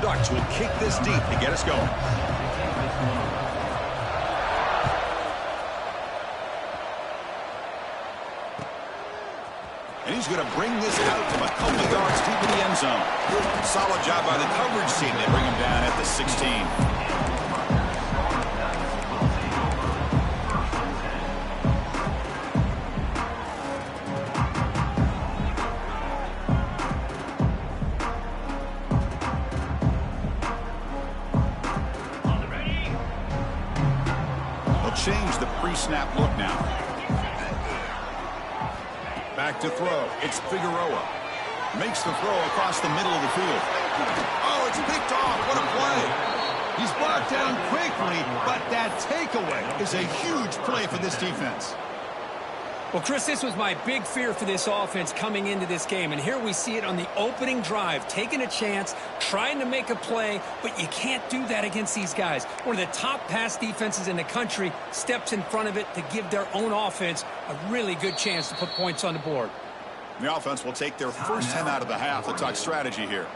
Ducks will kick this deep to get us going. And he's going to bring this out from a couple yards deep in the end zone. Solid job by the coverage team. They bring him down at the 16. Change the pre-snap look now. Back to throw. It's Figueroa. Makes the throw across the middle of the field. Oh, it's picked off. What a play. He's brought down quickly, but that takeaway is a huge play for this defense. Well, Chris, this was my big fear for this offense coming into this game, and here we see it on the opening drive, taking a chance, trying to make a play, but you can't do that against these guys. One of the top pass defenses in the country steps in front of it to give their own offense a really good chance to put points on the board. The offense will take their first 10 out of the half to talk strategy here.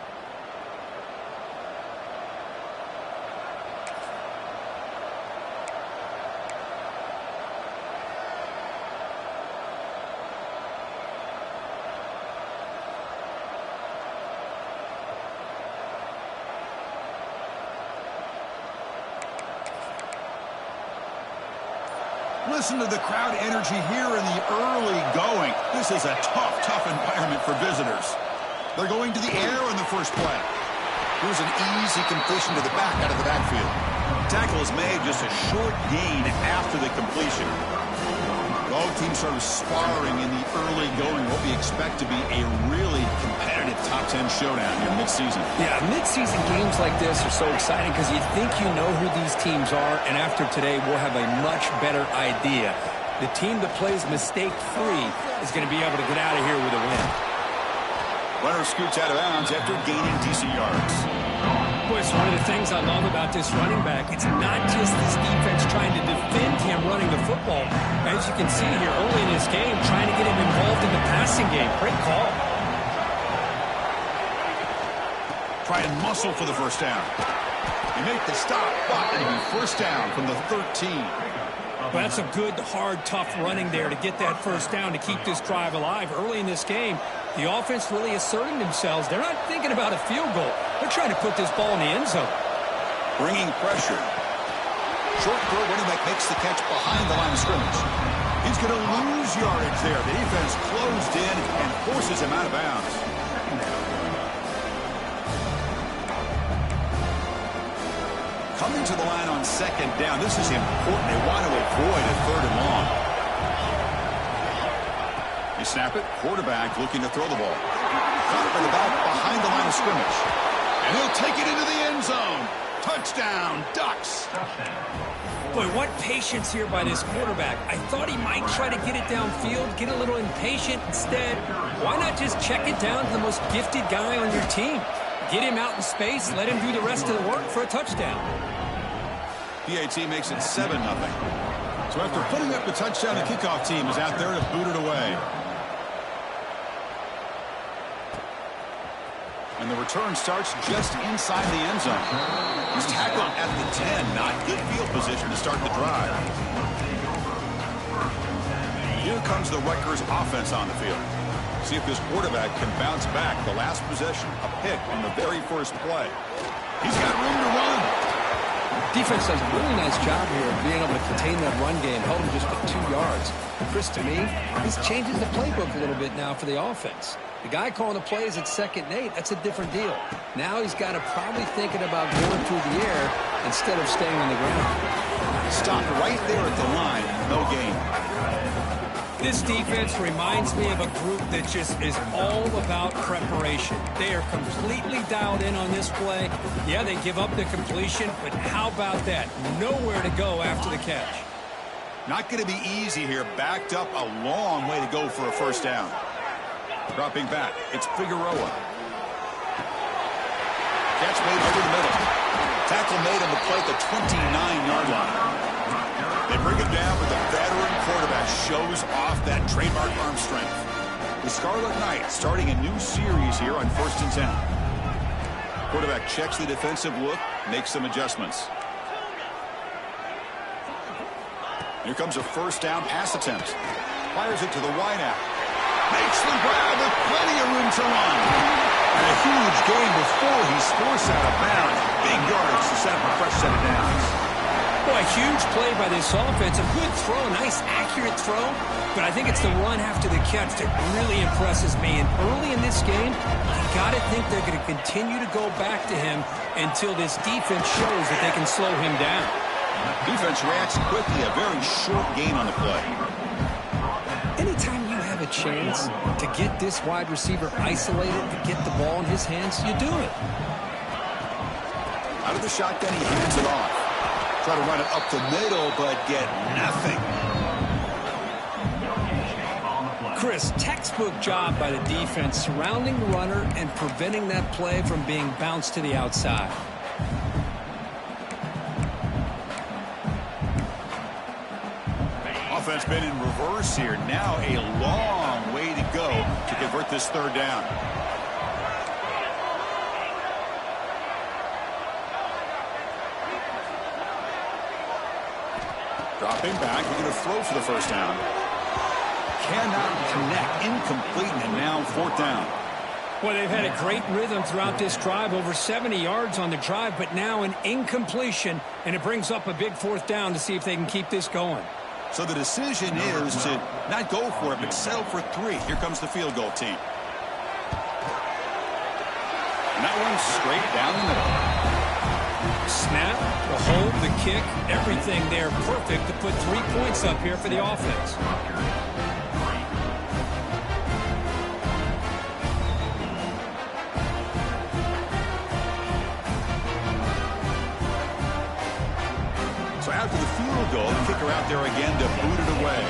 Listen to the crowd energy here in the early going. This is a tough environment for visitors. They're going to the air in the first play. Here's an easy completion to the back out of the backfield. Tackle is made, just a short gain after the completion. Both teams sort of sparring in the early going, what we expect to be a really competitive top 10 showdown here mid-season. Yeah, mid-season games like this are so exciting because you think you know who these teams are, and after today we'll have a much better idea. The team that plays mistake-free is going to be able to get out of here with a win. Runner scoots out of bounds after gaining decent yards. Boy, it's one of the things I love about this running back. It's not just this defense trying to defend him running the football. As you can see here early in this game, trying to get him involved in the passing game. Great call. Try and muscle for the first down. They make the stop, but it'll be first down from the 13. Well, that's a good, hard, tough running there to get that first down to keep this drive alive. Early in this game, the offense really asserting themselves. They're not thinking about a field goal. They're trying to put this ball in the end zone. Bringing pressure. Short throw, running back makes the catch behind the line of scrimmage. He's going to lose yardage there. The defense closed in and forces him out of bounds. Coming to the line on second down. This is important. They want to avoid a third and long. They snap it. Quarterback looking to throw the ball. Caught by the back behind the line of scrimmage. And he'll take it into the end zone. Touchdown, Ducks. Boy, what patience here by this quarterback. I thought he might try to get it downfield, get a little impatient. Instead, why not just check it down to the most gifted guy on your team? Get him out in space, let him do the rest of the work for a touchdown. PAT makes it 7-0. So after putting up the touchdown, the kickoff team is out there to boot it away. And the return starts just inside the end zone. He's tackled at the 10. Not good field position to start the drive. Here comes the Rutgers offense on the field. See if this quarterback can bounce back. The last possession, a pick on the very first play. He's got room to run. Defense does a really nice job here of being able to contain that run game, held him just for 2 yards. And Chris, to me, this changes the playbook a little bit now for the offense. The guy calling the plays at 2nd and 8, that's a different deal. Now he's got to probably thinking about going through the air instead of staying on the ground. Stopped right there at the line. No gain. This defense reminds me of a group that just is all about preparation. They are completely dialed in on this play. Yeah, they give up the completion, but how about that? Nowhere to go after the catch. Not going to be easy here. Backed up a long way to go for a first down. Dropping back, it's Figueroa. Catch made over the middle. Tackle made on the play at the 29-yard line. They bring it down, but the veteran quarterback shows off that trademark arm strength. The Scarlet Knights starting a new series here on 1st and 10. Quarterback checks the defensive look, makes some adjustments. Here comes a first down pass attempt. Fires it to the wideout. Makes the grab with plenty of room to run. And a huge gain before he's forced out of bounds. Big yardage to set up a fresh set of downs. Boy, huge play by this offense. A good throw, nice accurate throw. But I think it's the run after the catch that really impresses me. And early in this game, you got to think they're going to continue to go back to him until this defense shows that they can slow him down. Defense reacts quickly. A very short gain on the play. Anytime you have a chance to get this wide receiver isolated, to get the ball in his hands, you do it. Out of the shotgun, he hands it off. Try to run it up the middle, but get nothing. Chris, textbook job by the defense surrounding the runner and preventing that play from being bounced to the outside. Offense been in reverse here. Now a long way to go to convert this third down. Dropping back. We're going to throw for the first down. Cannot connect. Incomplete, and now fourth down. Well, they've had a great rhythm throughout this drive. Over 70 yards on the drive, but now an incompletion, and it brings up a big fourth down to see if they can keep this going. So the decision is to not go for it, but settle for 3. Here comes the field goal team. And that one's straight down the middle. Snap, the hold, the kick, everything there perfect to put 3 points up here for the offense. So after the field goal, the kicker out there again to boot it away.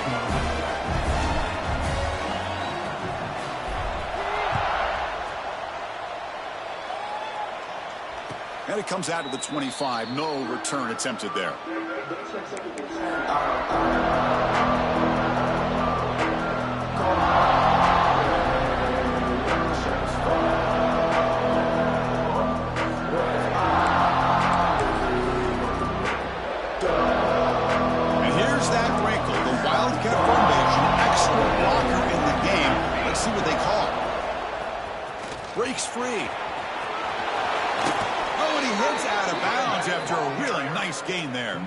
And it comes out to the 25. No return attempted there. And here's that wrinkle. The Wildcat formation, extra blocker in the game. Let's see what they call. Breaks free. He heads out of bounds after a really nice gain there.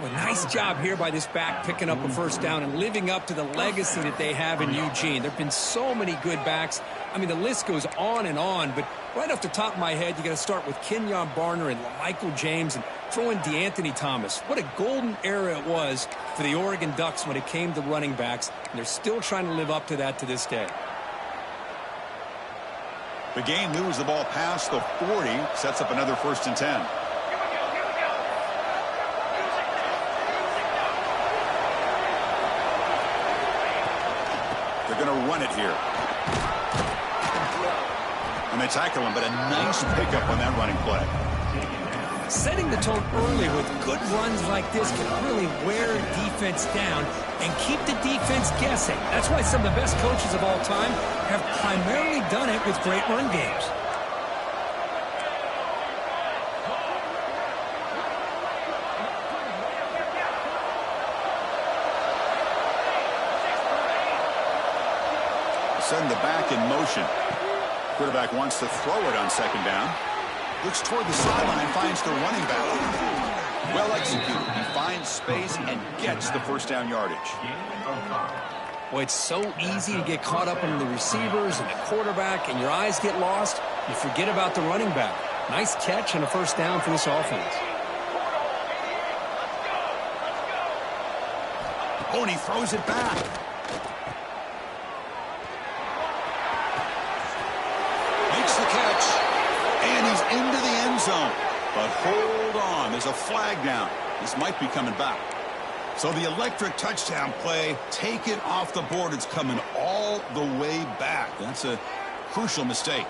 Well, nice job here by this back picking up a first down and living up to the legacy that they have in Eugene. There have been so many good backs. I mean, the list goes on and on, but right off the top of my head, you got to start with Kenyon Barner and Michael James and throw in DeAnthony Thomas. What a golden era it was for the Oregon Ducks when it came to running backs, and they're still trying to live up to that to this day. The game moves the ball past the 40, sets up another 1st and 10. They're going to run it here. And they tackle him, but a nice pickup on that running play. Setting the tone early with good runs like this can really wear defense down and keep the defense guessing. That's why some of the best coaches of all time have primarily done it with great run games. Send the back in motion. Quarterback wants to throw it on 2nd down. Looks toward the sideline, finds the running back. Well executed. He finds space and gets the first down yardage. Well, it's so easy to get caught up in the receivers and the quarterback, and your eyes get lost. You forget about the running back. Nice catch and a first down for this offense. Oh, and he throws it back. Makes the catch. And he's into the end zone. But hold on. There's a flag down. This might be coming back. So the electric touchdown play, take it off the board. It's coming all the way back. That's a crucial mistake.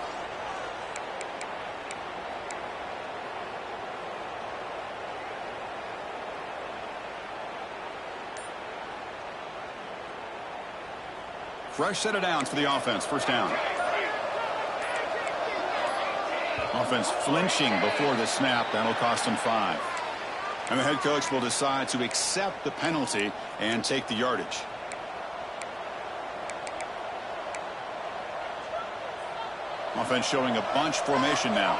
Fresh set of downs for the offense. First down. Offense flinching before the snap. That'll cost him 5. And the head coach will decide to accept the penalty and take the yardage. Offense showing a bunch formation now.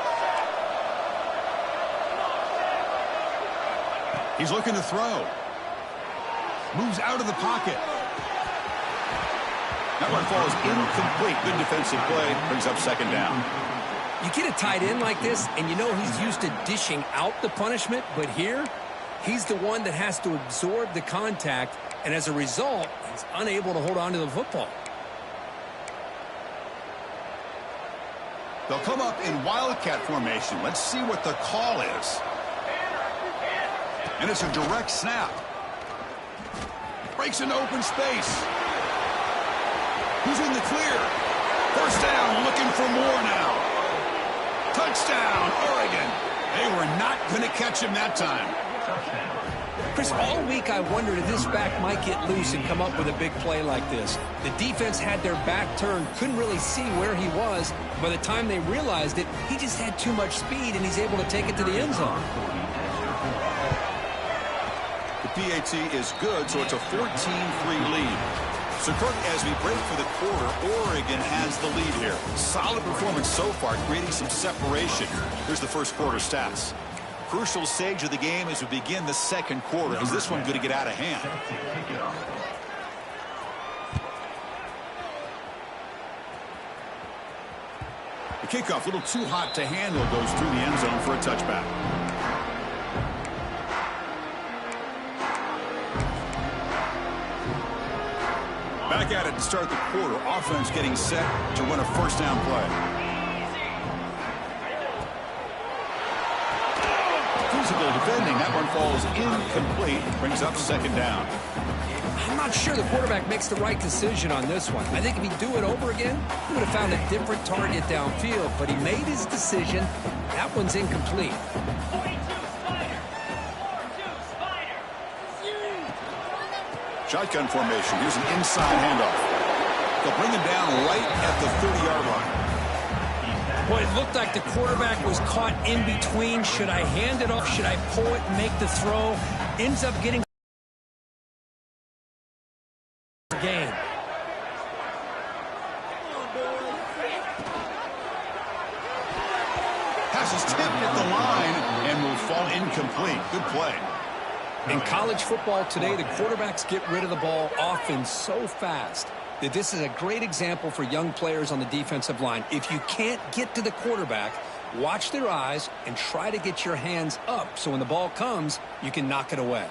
He's looking to throw. Moves out of the pocket. That one falls incomplete. Good defensive play. Brings up 2nd down. You get a tight end like this, and you know he's used to dishing out the punishment, but here, he's the one that has to absorb the contact, and as a result, he's unable to hold on to the football. They'll come up in wildcat formation. Let's see what the call is. And it's a direct snap. Breaks into open space. Who's in the clear? 1st down, looking for more now. Touchdown, Oregon. They were not going to catch him that time. Chris, all week I wondered if this back might get loose and come up with a big play like this. The defense had their back turned, couldn't really see where he was. By the time they realized it, he just had too much speed, and he's able to take it to the end zone. The PAT is good, so it's a 14-3 lead. So, Kirk, as we break for the quarter, Oregon has the lead here. Solid performance so far, creating some separation. Here's the first quarter stats. Crucial stage of the game as we begin the 2nd quarter. Is this one going to get out of hand? The kickoff, a little too hot to handle, goes through the end zone for a touchback. Back at it to start the quarter. Offense getting set to run a 1st down play. Physical defending. That one falls incomplete. Brings up 2nd down. I'm not sure the quarterback makes the right decision on this one. I think if he'd do it over again, he would have found a different target downfield. But he made his decision. That one's incomplete. Shotgun formation. Here's an inside handoff. They'll bring him down right at the 30-yard line. Boy, it looked like the quarterback was caught in between. Should I hand it off? Should I pull it and make the throw? Ends up getting the game. Pass is tipped at the line and will fall incomplete. Good play. In college football today, the quarterbacks get rid of the ball often so fast that this is a great example for young players on the defensive line. If you can't get to the quarterback, watch their eyes and try to get your hands up so when the ball comes, you can knock it away.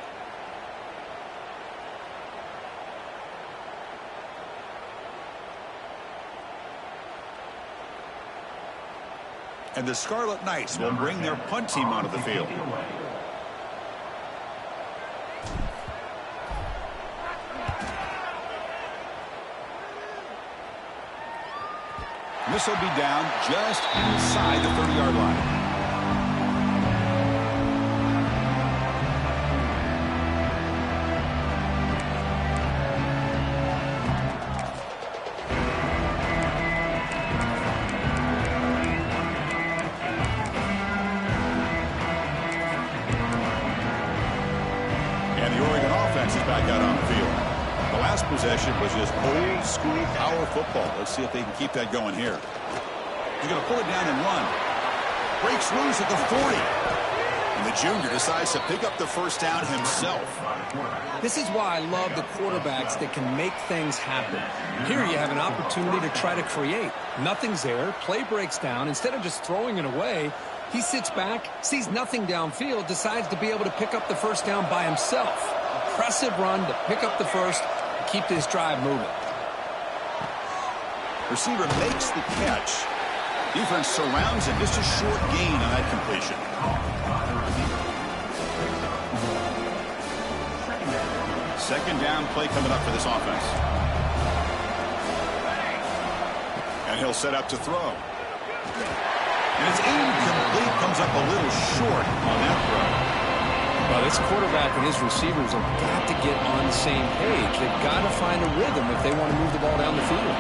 And the Scarlet Knights will bring their punt team onto the field. This will be down just inside the 30-yard line. And the Oregon offense is back out on the field. The last possession was just old school power football. Let's see if they can keep that going here. He's going to pull it down and run. Breaks loose at the 40. And the junior decides to pick up the 1st down himself. This is why I love the quarterbacks that can make things happen. Here you have an opportunity to try to create. Nothing's there. Play breaks down. Instead of just throwing it away, he sits back, sees nothing downfield, decides to be able to pick up the 1st down by himself. Impressive run to pick up the 1st and keep this drive moving. Receiver makes the catch. Defense surrounds him. Just a short gain on that completion. Second down play coming up for this offense. And he'll set up to throw. And it's incomplete. Comes up a little short on that throw. Well, this quarterback and his receivers have got to get on the same page. They've got to find a rhythm if they want to move the ball down the field.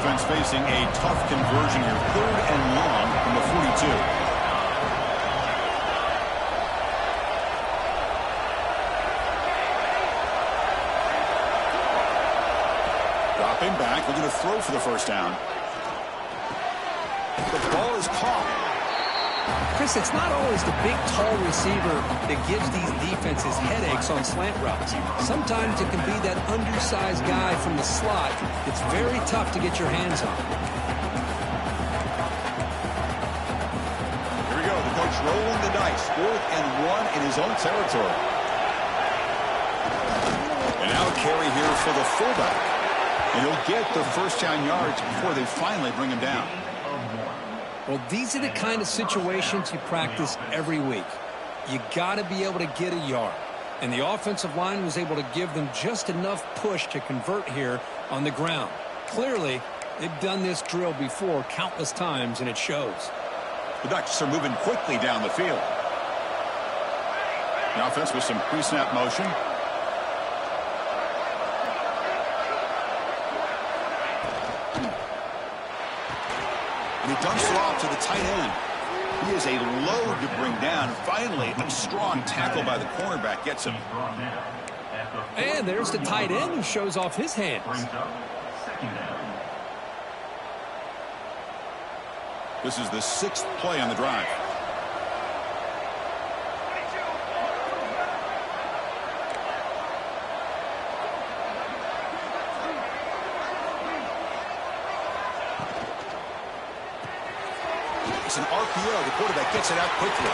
offense facing a tough conversion here. 3rd and long from the 42. Dropping back, looking to throw for the first down. The ball is caught. Chris, it's not always the big, tall receiver that gives these defenses headaches on slant routes. Sometimes it can be that undersized guy from the slot that's very tough to get your hands on. Here we go, the coach rolling the dice. 4th and 1 in his own territory. And now a carry here for the fullback. And he'll get the first down yards before they finally bring him down. Well, these are the kind of situations you practice every week. You got to be able to get a yard. And the offensive line was able to give them just enough push to convert here on the ground. Clearly, they've done this drill before countless times, and it shows. The Ducks are moving quickly down the field. The offense with some pre-snap motion. And he dumps it off to the tight end. He is a load to bring down. Finally, a strong tackle by the cornerback gets him. And there's the tight end who shows off his hands. This is the 6th play on the drive. It's an RPO. The quarterback gets it out quickly.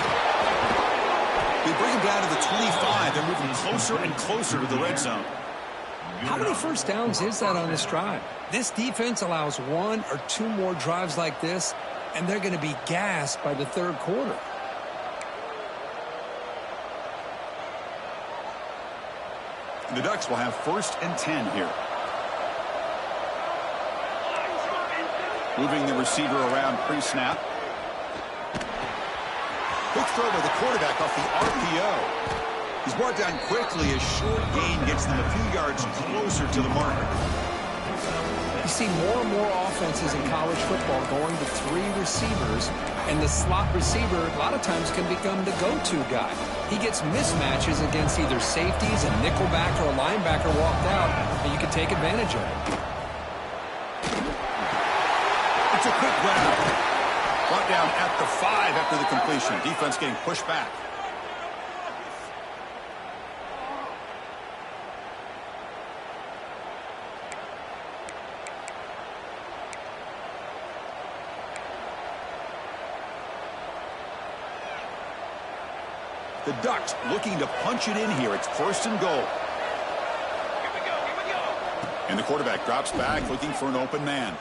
They bring him down to the 25. They're moving closer and closer to the red zone. How many first downs is that on this drive? This defense allows 1 or 2 more drives like this, and they're going to be gassed by the 3rd quarter. The Ducks will have 1st and 10 here. Moving the receiver around pre-snap. Quick throw by the quarterback off the RPO. He's brought down quickly. A short gain gets them a few yards closer to the marker. You see more and more offenses in college football going to 3 receivers, and the slot receiver a lot of times can become the go-to guy. He gets mismatches against either safeties, a nickelback, or a linebacker walked out, and you can take advantage of it. It's a quick grab. Brought down at the 5 after the completion. Defense getting pushed back. The Ducks looking to punch it in here. It's 1st and goal. Here we go. And the quarterback drops back looking for an open man.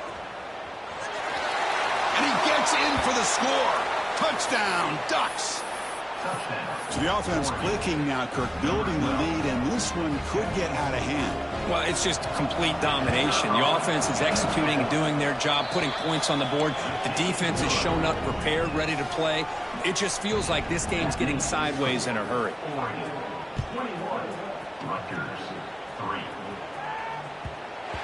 And he gets in for the score. Touchdown, Ducks. So the offense clicking now, Kirk, building the lead, and this one could get out of hand. Well, it's just complete domination. The offense is executing and doing their job, putting points on the board. The defense has shown up prepared, ready to play. It just feels like this game's getting sideways in a hurry. 21, Rutgers, 3.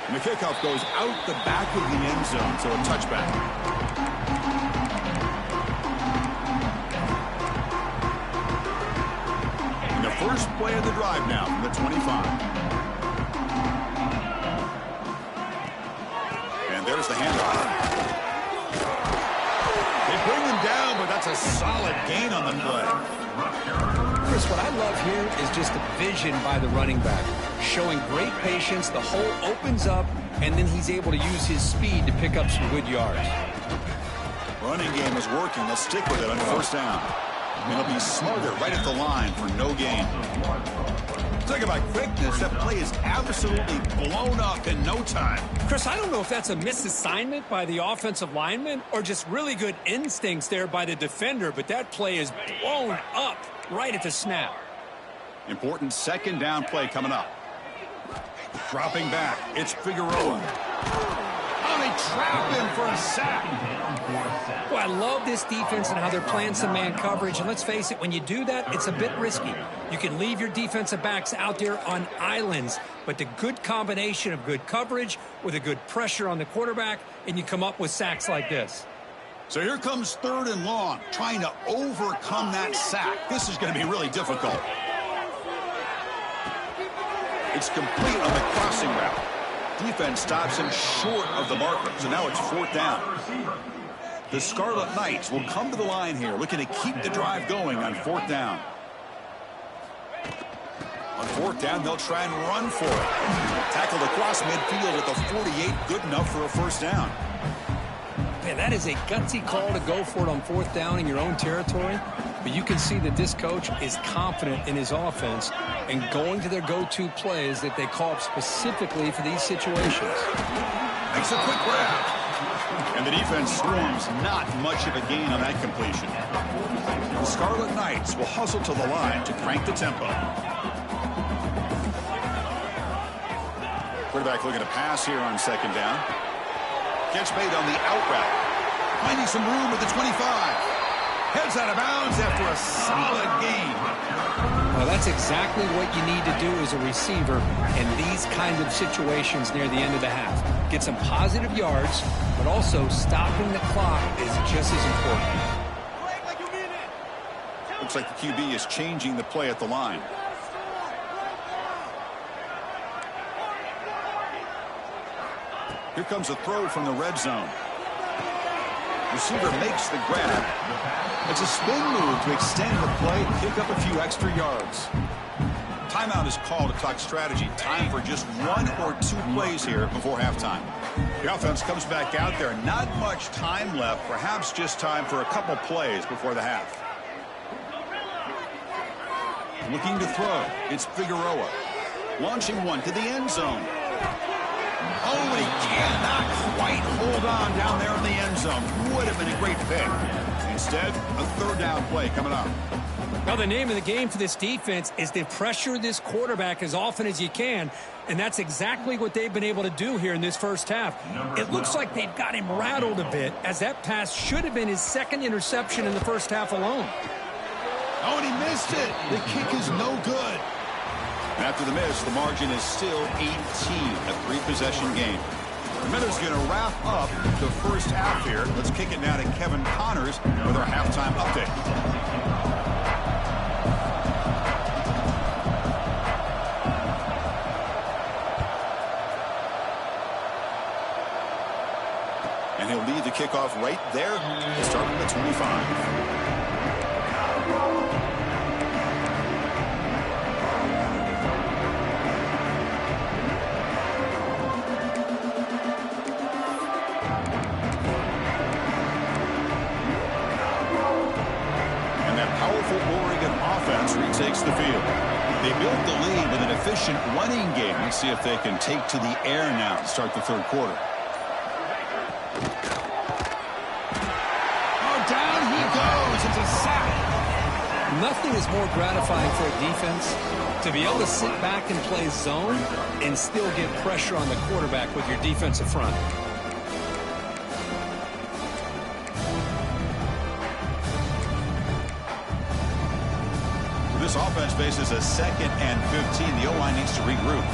And the kickoff goes out the back of the end zone, so a touchback. And the first play of the drive now from the 25. And there's the handoff. They bring him down, but that's a solid gain on the play. Chris, what I love here is just the vision by the running back. Showing great patience, the hole opens up, and then he's able to use his speed to pick up some good yards. Running game is working. They'll stick with it on 1st down. And they'll be smarter right at the line for no gain. Talk about quickness. That play is absolutely blown up in no time. Chris, I don't know if that's a misassignment by the offensive lineman or just really good instincts there by the defender, but that play is blown up right at the snap. Important 2nd down play coming up. Dropping back, it's Figueroa. Oh, they trap him for a sack. Well, I love this defense and how they're playing some man coverage. And let's face it, when you do that, it's a bit risky. You can leave your defensive backs out there on islands, but the good combination of good coverage with a good pressure on the quarterback, and you come up with sacks like this. So here comes 3rd and long, trying to overcome that sack. This is going to be really difficult. It's complete on the crossing route. Defense stops him short of the marker, so now it's 4th down. The Scarlet Knights will come to the line here, looking to keep the drive going on 4th down. On 4th down, they'll try and run for it. Tackled across midfield at the 48, good enough for a 1st down. Man, that is a gutsy call to go for it on 4th down in your own territory. But you can see that this coach is confident in his offense and going to their go-to plays that they call up specifically for these situations. Makes a quick grab. And the defense storms, not much of a gain on that completion. The Scarlet Knights will hustle to the line to crank the tempo. Quarterback looking to pass here on 2nd down. Gets made on the out route. Finding some room at the 25. Heads out of bounds after a solid gain. Well, that's exactly what you need to do as a receiver in these kind of situations near the end of the half. Get some positive yards, but also stopping the clock is just as important. Looks like the QB is changing the play at the line. Here comes a throw from the red zone. Receiver makes the grab. It's a spin move to extend the play, pick up a few extra yards. Timeout is called to talk strategy. Time for just 1 or 2 plays here before halftime. The offense comes back out there. Not much time left. Perhaps just time for a couple plays before the half. Looking to throw. It's Figueroa. Launching one to the end zone. Oh, and he cannot quite hold on down there in the end zone. Would have been a great pick. Instead, a 3rd down play coming up. Now, the name of the game for this defense is to pressure this quarterback as often as you can, and that's exactly what they've been able to do here in this first half. It looks like they've got him rattled a bit, as that pass should have been his 2nd interception in the first half alone. Oh, and he missed it. The kick is no good. After the miss, the margin is still 18, a 3-possession game. The Minutes going to wrap up the first half here. Let's kick it now to Kevin Connors with our halftime update. And he'll lead the kickoff right there, starting at 25. Takes the field. They built the lead with an efficient running game. Let's see if they can take to the air now to start the 3rd quarter. Oh, down he goes. It's a sack. Nothing is more gratifying for a defense to be able to sit back and play zone and still get pressure on the quarterback with your defensive front. This offense faces a 2nd and 15. The O-line needs to regroup.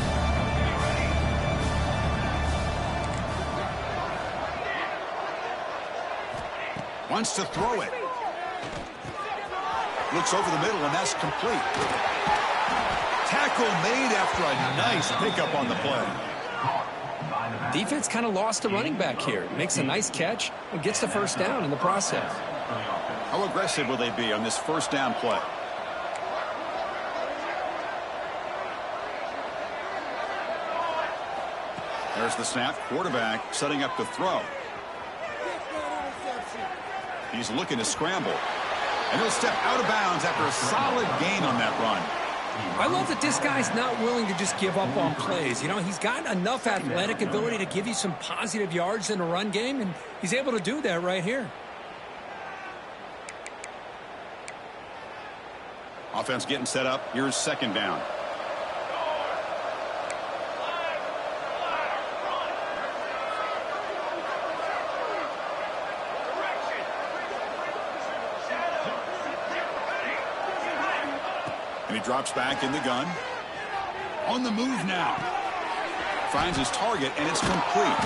Wants to throw it. Looks over the middle, and that's complete. Tackle made after a nice pickup on the play. Defense kind of lost a running back here. Makes a nice catch and gets the 1st down in the process. How aggressive will they be on this 1st down play? There's the snap. Quarterback setting up to throw. He's looking to scramble. And he'll step out of bounds after a solid gain on that run. I love that this guy's not willing to just give up on plays. You know, he's got enough athletic ability to give you some positive yards in a run game, and he's able to do that right here. Offense getting set up. Here's 2nd down. And he drops back in the gun. On the move now. Finds his target, and it's complete.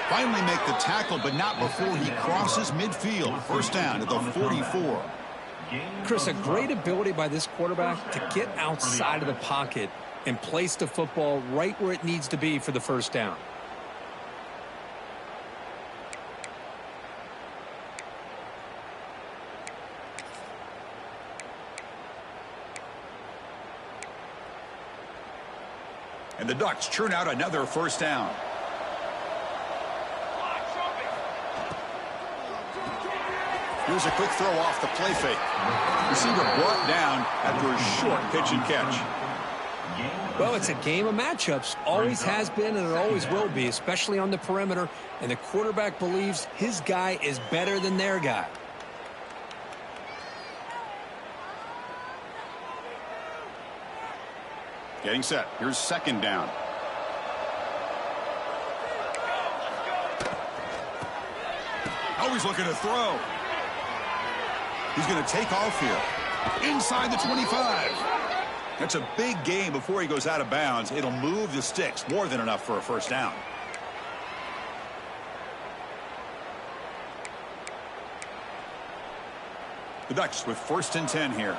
Finally make the tackle, but not before he crosses midfield. First down at the 44. Chris, a great ability by this quarterback to get outside of the pocket and place the football right where it needs to be for the first down. And the Ducks churn out another first down. Here's a quick throw off the play fake. Receiver brought down after a short pitch and catch. Well, it's a game of matchups. Always has been and it always will be, especially on the perimeter. And the quarterback believes his guy is better than their guy. Getting set. Here's second down. Always looking to throw. He's going to take off here. Inside the 25. That's a big gain before he goes out of bounds. It'll move the sticks. More than enough for a first down. The Ducks with first and 10 here.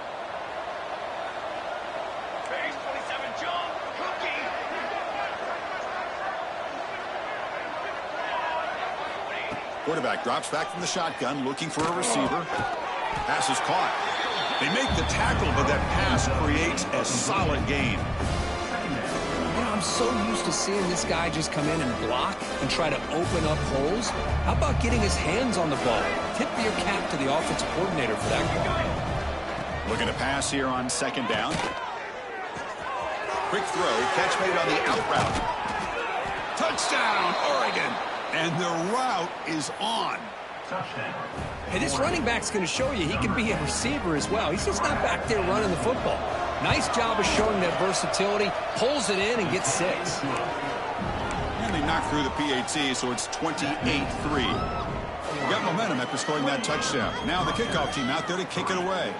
Quarterback drops back from the shotgun, looking for a receiver. Pass is caught. They make the tackle, but that pass creates a solid gain. You know, I'm so used to seeing this guy just come in and block and try to open up holes. How about getting his hands on the ball? Tip your cap to the offensive coordinator for that call. Looking to pass here on second down. Quick throw, catch made on the out route. Touchdown, Oregon! And the route is on. Hey, this running back's going to show you he can be a receiver as well. He's just not back there running the football. Nice job of showing that versatility. Pulls it in and gets 6. And they knock through the PAT, so it's 28-3. Got momentum after scoring that touchdown. Now the kickoff team out there to kick it away.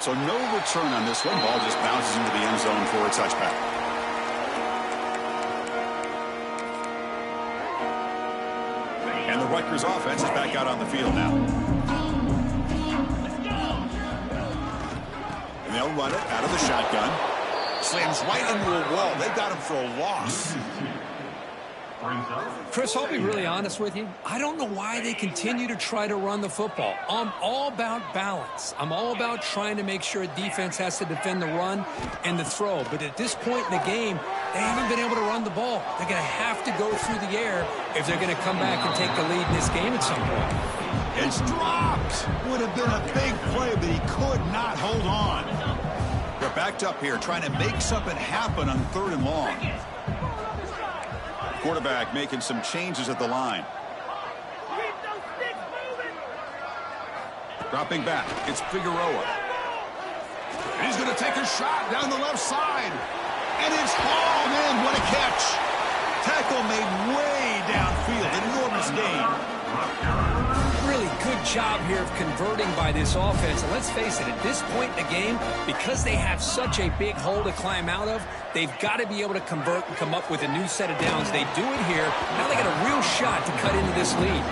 So no return on this one. Ball just bounces into the end zone for a touchback. And the Rutgers offense is back out on the field now. And they'll run it out of the shotgun. Slams right into a wall. They got him for a loss. Chris, I'll be really honest with you. I don't know why they continue to try to run the football. I'm all about balance. I'm all about trying to make sure a defense has to defend the run and the throw. But at this point in the game, they haven't been able to run the ball. They're going to have to go through the air if they're going to come back and take the lead in this game at some point. It's dropped. Would have been a big play, but he could not hold on. They're backed up here trying to make something happen on third and long. Quarterback making some changes at the line. Dropping back. It's Figueroa. And he's going to take a shot down the left side. And it's hauled in. What a catch. Tackle made way downfield. Enormous gain. Really good job here of converting by this offense. And let's face it, at this point in the game, because they have such a big hole to climb out of, they've got to be able to convert and come up with a new set of downs. They do it here. Now they got a real shot to cut into this lead.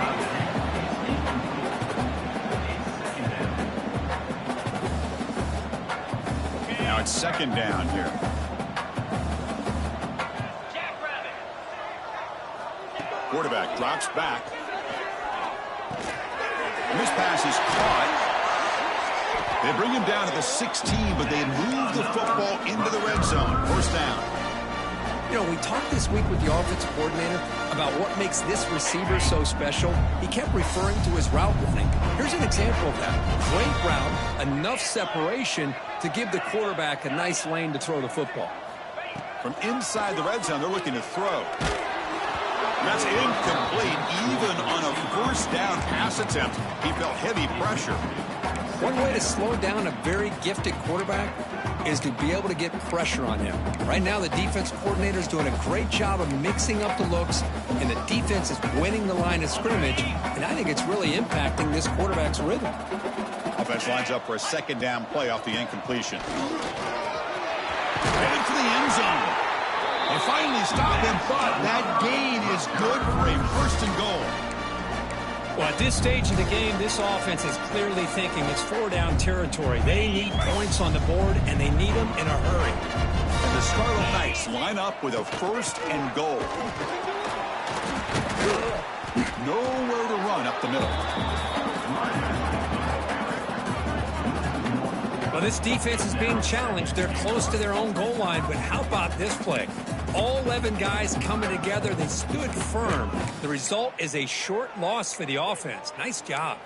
Now it's second down here. Quarterback drops back. And this pass is caught. They bring him down to the 16, but they move the football into the red zone. First down. You know, we talked this week with the offensive coordinator about what makes this receiver so special. He kept referring to his route running. Here's an example of that. Great route, enough separation to give the quarterback a nice lane to throw the football. From inside the red zone, they're looking to throw. That's incomplete. Even on a first down pass attempt, he felt heavy pressure. One way to slow down a very gifted quarterback is to be able to get pressure on him. Right now, the defense coordinator is doing a great job of mixing up the looks, and the defense is winning the line of scrimmage, and I think it's really impacting this quarterback's rhythm. Offense lines up for a second down play off the incompletion. Headed for the end zone. They finally stop him, but that gain is good for a first and goal. Well, at this stage of the game, this offense is clearly thinking it's 4-down territory. They need points on the board, and they need them in a hurry. And the Scarlet Knights line up with a first and goal. Nowhere to run up the middle. Well, this defense is being challenged. They're close to their own goal line, but how about this play? All 11 guys coming together. They stood firm. The result is a short loss for the offense. Nice job.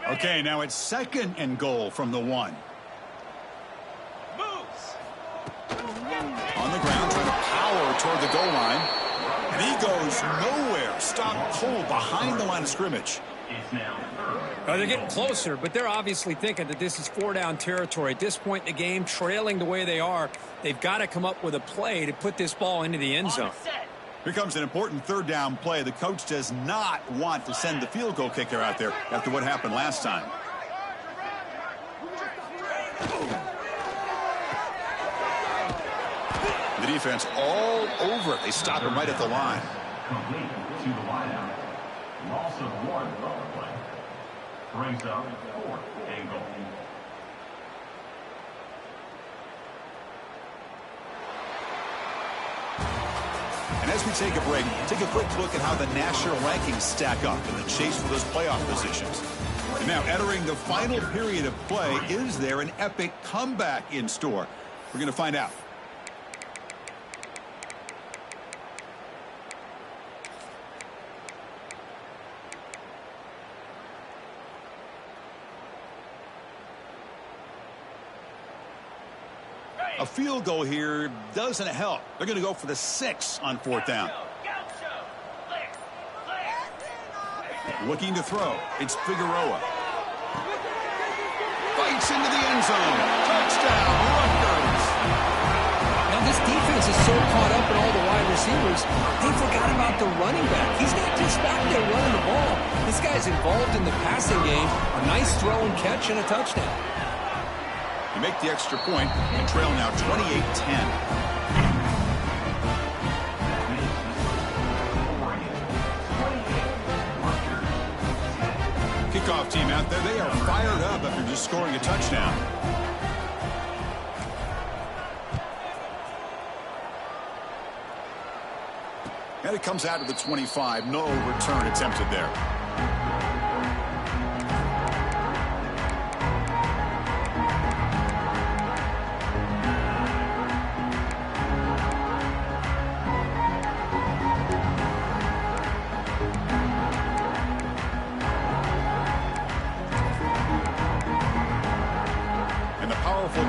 Okay, now it's second and goal from the 1. Moves. On the ground, trying to power toward the goal line. And he goes nowhere. Stop cold behind the line of scrimmage. It's now third. They're getting closer, but they're obviously thinking that this is 4-down territory. At this point in the game, trailing the way they are, they've got to come up with a play to put this ball into the end zone. Here comes an important third down play. The coach does not want to send the field goal kicker out there after what happened last time. The defense all over it. They stop him right at the line. Complete to the wideout. Loss of 1 on the play. Brings up 4th and goal. And as we take a break, take a quick look at how the national rankings stack up in the chase for those playoff positions. And now entering the final period of play, is there an epic comeback in store? We're going to find out. A field goal here doesn't help. They're going to go for the 6 on 4th down. Looking to throw. It's Figueroa. Bites into the end zone. Touchdown, Rutgers. Now, this defense is so caught up in all the wide receivers, they forgot about the running back. He's not just back there running the ball. This guy's involved in the passing game. A nice throw and catch and a touchdown. You make the extra point and trail now 28-10. Kickoff team out there. They are fired up after just scoring a touchdown. And it comes out to the 25. No return attempted there.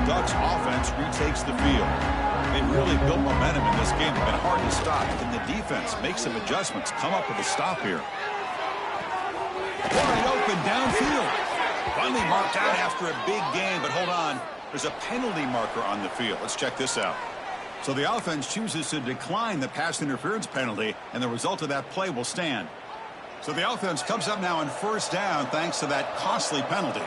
Ducks offense retakes the field. They really built momentum in this game. It's been hard to stop. Can the defense make some adjustments, come up with a stop here? Wide open downfield. Finally marked out after a big game, but hold on. There's a penalty marker on the field. Let's check this out. So the offense chooses to decline the pass interference penalty, and the result of that play will stand. So the offense comes up now on 1st down thanks to that costly penalty.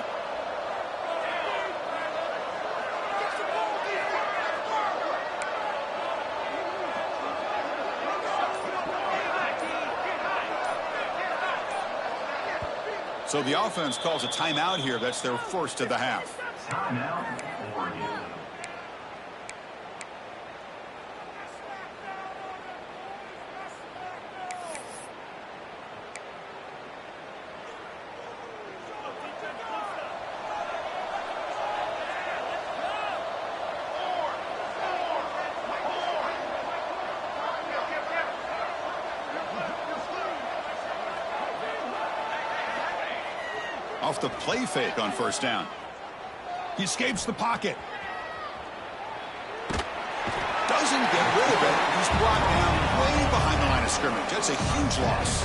So the offense calls a timeout here. That's their first of the half. Timeout, Oregon. Off the play fake on 1st down. He escapes the pocket. Doesn't get rid of it. He's brought down way right behind the line of scrimmage. That's a huge loss.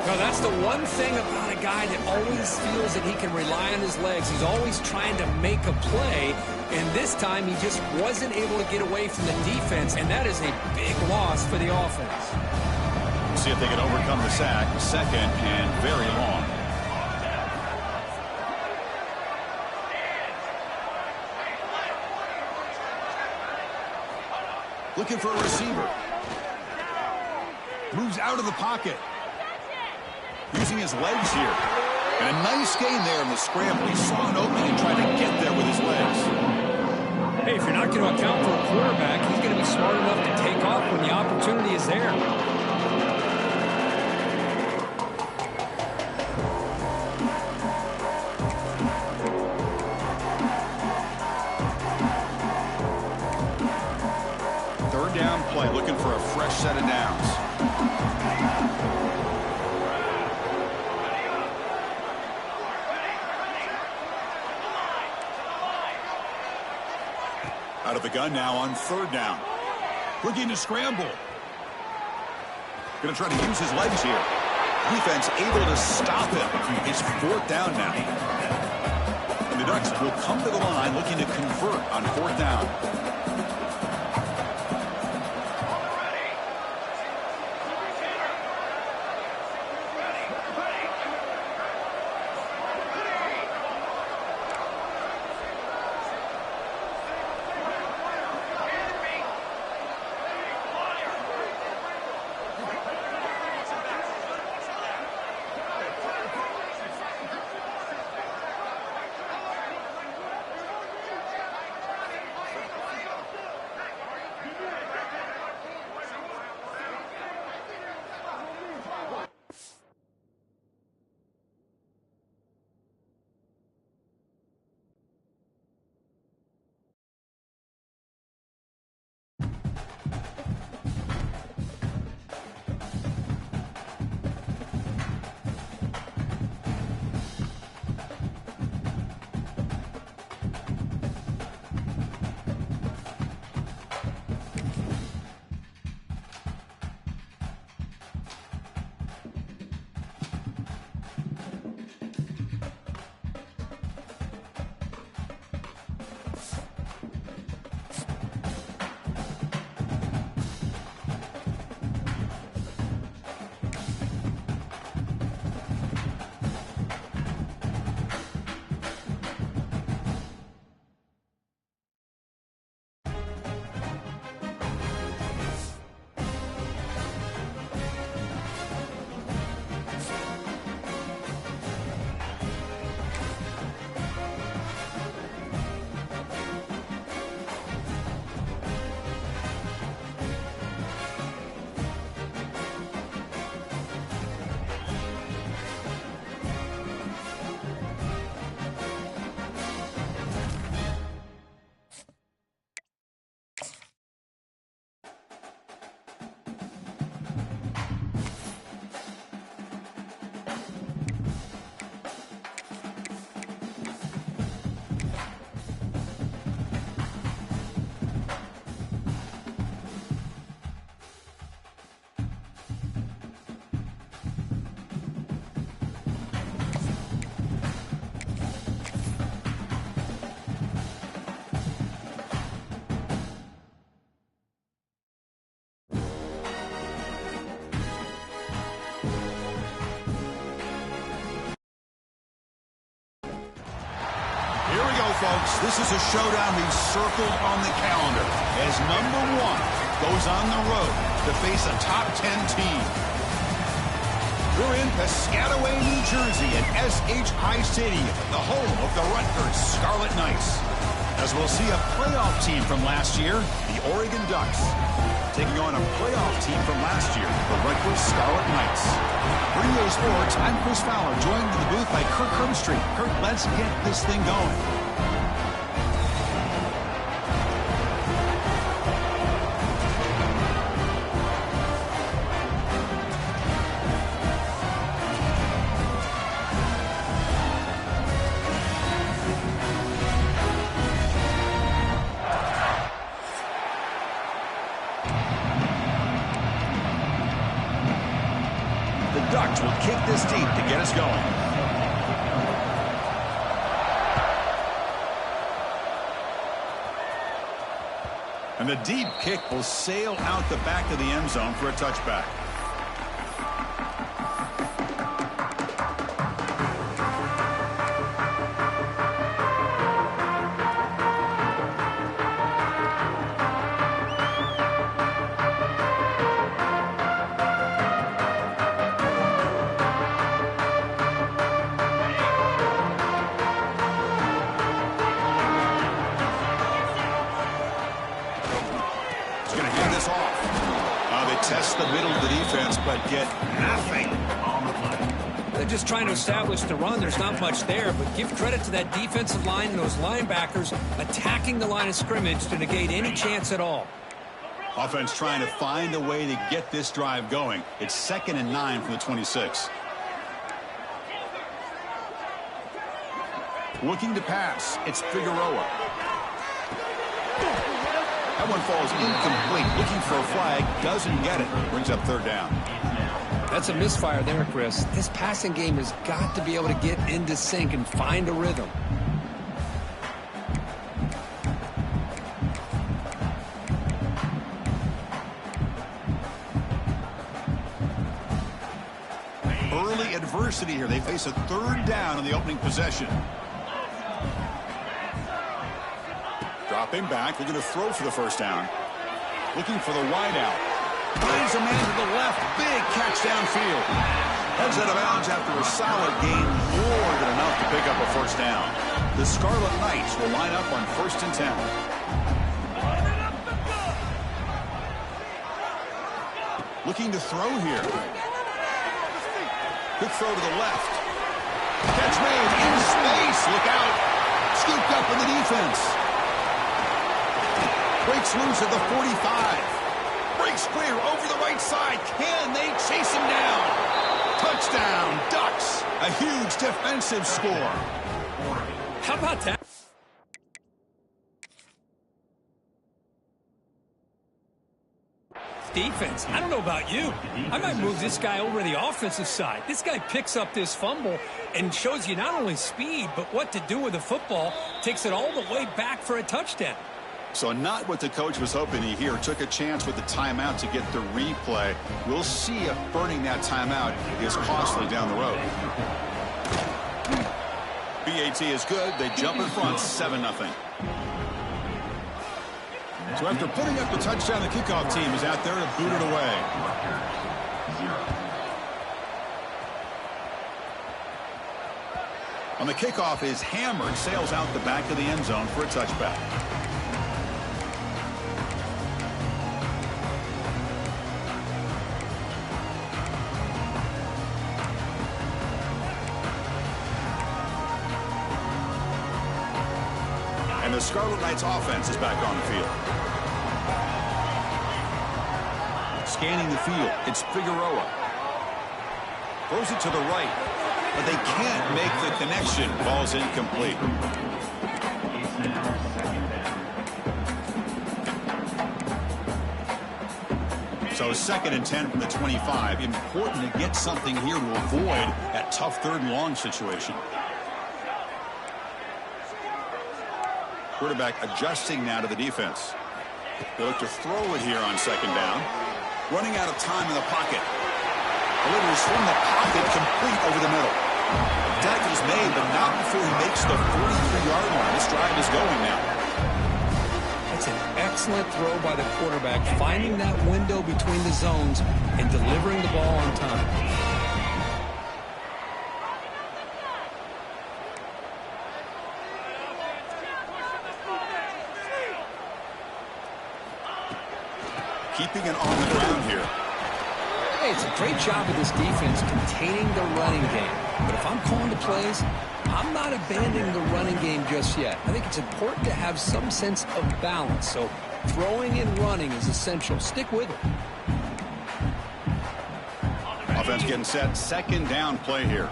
No, that's the one thing about a guy that always feels that he can rely on his legs. He's always trying to make a play, and this time he just wasn't able to get away from the defense, and that is a big loss for the offense. See if they can overcome the sack. Second and very long. Looking for a receiver. Moves out of the pocket. Using his legs here. And a nice gain there in the scramble. He saw an opening and tried to get there with his legs. Hey, if you're not going to account for a quarterback, he's going to be smart enough to take off when the opportunity is there. Third down play, looking for a fresh set of downs. Out of the gun now on third down. Looking to scramble. Going to try to use his legs here. Defense able to stop him. It's fourth down now. And the Ducks will come to the line looking to convert on fourth down. Folks, this is a showdown we've circled on the calendar as number one goes on the road to face a top 10 team. We're in Piscataway, New Jersey at SHI Stadium, the home of the Rutgers Scarlet Knights. As we'll see a playoff team from last year, the Oregon Ducks, taking on a playoff team from last year, the Rutgers Scarlet Knights. For EA Sports, I'm Chris Fowler, joined in the booth by Kirk Herbstreit. Kirk, let's get this thing going. Ducks will kick this deep to get us going. And the deep kick will sail out the back of the end zone for a touchback. Test the middle of the defense, but get nothing. They're just trying to establish the run. There's not much there, but give credit to that defensive line and those linebackers attacking the line of scrimmage to negate any chance at all. Offense trying to find a way to get this drive going. It's 2nd and 9 from the 26. Looking to pass. It's Figueroa. That one falls incomplete. Looking for a flag. Doesn't get it. Brings up 3rd down. That's a misfire there, Chris. This passing game has got to be able to get into sync and find a rhythm. Early adversity here. They face a 3rd down on the opening possession. Dropping back. They're going to throw for the 1st down. Looking for the wide out. Finds a man to the left. Big catch downfield. Heads out of bounds after a solid gain. More than enough to pick up a 1st down. The Scarlet Knights will line up on 1st and 10. Looking to throw here. Quick throw to the left. Catch made in space. Look out. Scooped up in the defense. Breaks loose at the 45. Breaks clear over the right side. Can they chase him down? Touchdown, Ducks. A huge defensive score. How about that? Defense. I don't know about you. I might move this guy over to the offensive side. This guy picks up this fumble and shows you not only speed, but what to do with the football. Takes it all the way back for a touchdown. So not what the coach was hoping to hear. Took a chance with the timeout to get the replay. We'll see if burning that timeout is costly down the road. BAT is good. They jump in front, 7-0. So after putting up the touchdown, the kickoff team is out there to boot it away. On the kickoff is hammered, sails out the back of the end zone for a touchback. And the Scarlet Knights offense is back on the field. Scanning the field, it's Figueroa. Throws it to the right, but they can't make the connection. Ball's incomplete. So 2nd and 10 from the 25. Important to get something here to avoid that tough 3rd and long situation. Quarterback adjusting now to the defense. They look to throw it here on 2nd down. Running out of time in the pocket. Delivers from the pocket, complete over the middle. Tackle's made, but not before he makes the 43-yard line. This drive is going now. That's an excellent throw by the quarterback, finding that window between the zones and delivering the ball on time. Keeping it on the ground here. Hey, it's a great job of this defense containing the running game. But if I'm calling the plays, I'm not abandoning the running game just yet. I think it's important to have some sense of balance. So throwing and running is essential. Stick with it. Offense getting set. 2nd down play here.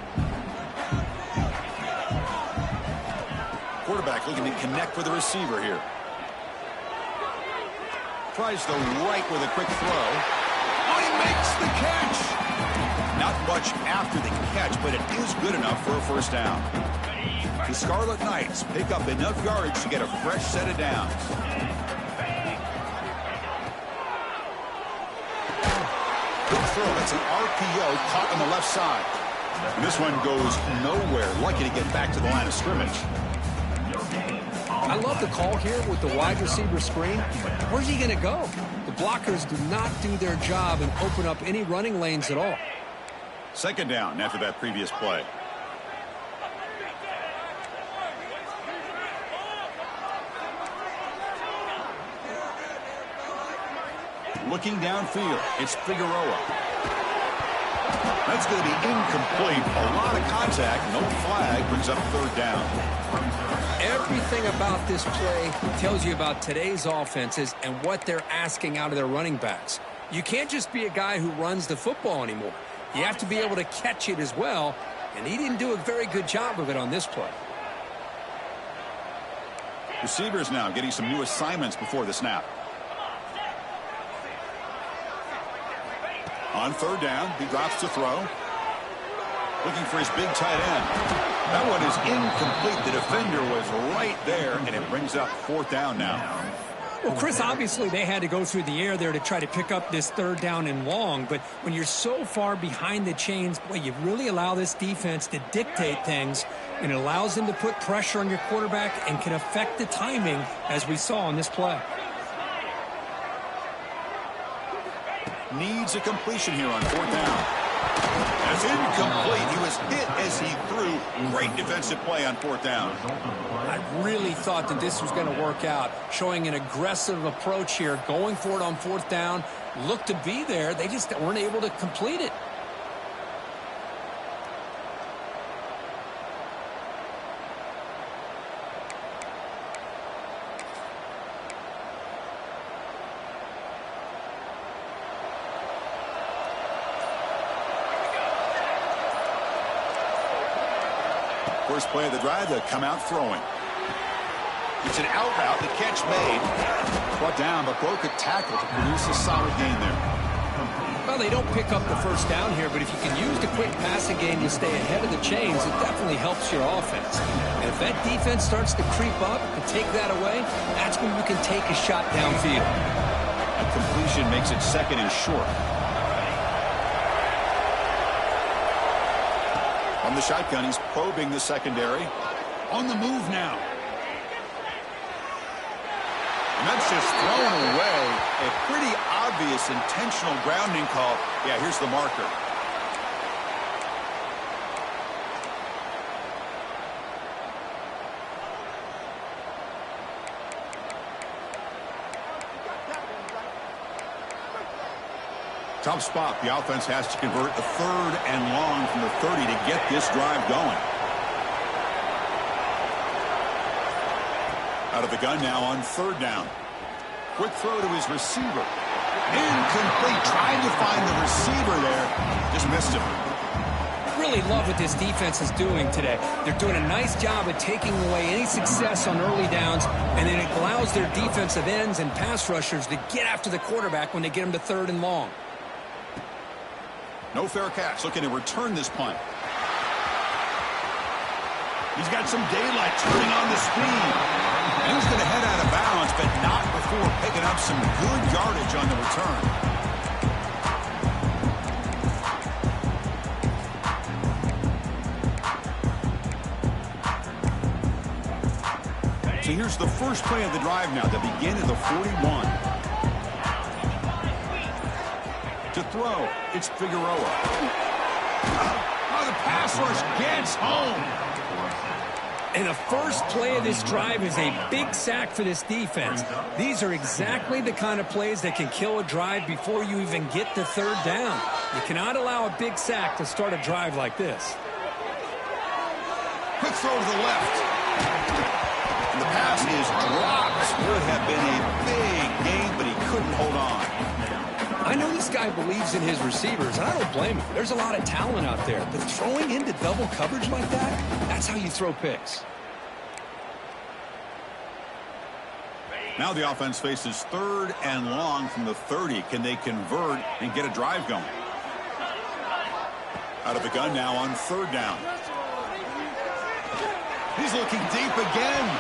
Quarterback looking to connect with the receiver here. Tries the right with a quick throw. Oh, he makes the catch. Not much much after the catch, but it is good enough for a first down. The Scarlet Knights pick up enough yardage to get a fresh set of downs. Good throw. That's an RPO caught on the left side. And this one goes nowhere. Lucky to get back to the line of scrimmage. I love the call here with the wide receiver screen. Where's he going to go? The blockers do not do their job and open up any running lanes at all. Second down after that previous play. Looking downfield, it's Figueroa. That's going to be incomplete. A lot of contact, no flag, brings up third down. Everything about this play tells you about today's offenses and what they're asking out of their running backs. You can't just be a guy who runs the football anymore. You have to be able to catch it as well, and he didn't do a very good job of it on this play. Receivers now getting some new assignments before the snap. On third down, he drops to throw. Looking for his big tight end. That one is incomplete. The defender was right there, and it brings up fourth down now. Well, Chris, obviously they had to go through the air there to try to pick up this third down and long, but when you're so far behind the chains, boy, you really allow this defense to dictate things, and it allows them to put pressure on your quarterback and can affect the timing, as we saw on this play. Needs a completion here on fourth down. That's incomplete. He was hit as he threw. Great defensive play on fourth down. I really thought that this was going to work out, showing an aggressive approach here, going for it on fourth down. Looked to be there. They just weren't able to complete it. First play of the drive, they'll come out throwing. It's an out route, the catch made. Brought down, but broke a tackle to produce a solid gain there. Well, they don't pick up the first down here, but if you can use the quick passing game to stay ahead of the chains, it definitely helps your offense. And if that defense starts to creep up and take that away, that's when you can take a shot downfield. A completion makes it second and short. On the shotgun, he's probing the secondary. On the move now. And that's just thrown away. A pretty obvious intentional grounding call. Yeah, here's the marker. Tough spot. The offense has to convert a third and long from the 30 to get this drive going. Out of the gun now on third down. Quick throw to his receiver. Incomplete. Trying to find the receiver there. Just missed him. I really love what this defense is doing today. They're doing a nice job of taking away any success on early downs, and then it allows their defensive ends and pass rushers to get after the quarterback when they get him to third and long. No fair catch. Looking to return this punt. He's got some daylight, turning on the speed. And he's going to head out of bounds, but not before picking up some good yardage on the return. So here's the first play of the drive now. They begin at the 41. To throw, it's Figueroa. Oh, the pass rush gets home. And the first play of this drive is a big sack for this defense. These are exactly the kind of plays that can kill a drive before you even get to third down. You cannot allow a big sack to start a drive like this. Quick throw to the left. And the pass is dropped. Would have been a big gain, but he couldn't hold on. I know this guy believes in his receivers, and I don't blame him. There's a lot of talent out there, but throwing into double coverage like that, that's how you throw picks. Now the offense faces third and long from the 30. Can they convert and get a drive going? Out of the gun now on third down. He's looking deep again.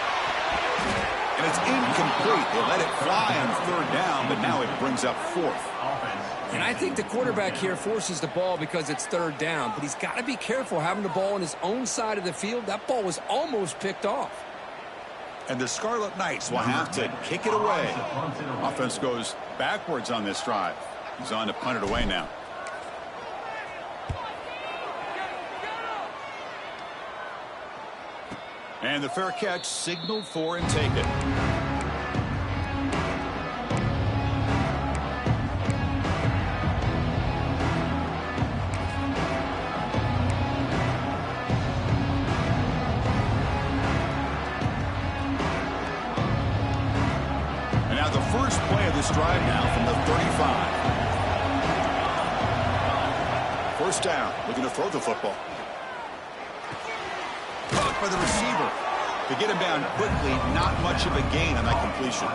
And it's incomplete. They let it fly on third down, but now it brings up fourth. And I think the quarterback here forces the ball because it's third down, but he's got to be careful having the ball on his own side of the field. That ball was almost picked off. And the Scarlet Knights will have to kick it away. Offense goes backwards on this drive. He's on to punt it away now. And the fair catch signaled for and taken. And now the first play of this drive now from the 35. First down, looking to throw the football. Caught by the receiver. To get him down quickly, not much of a gain on that completion.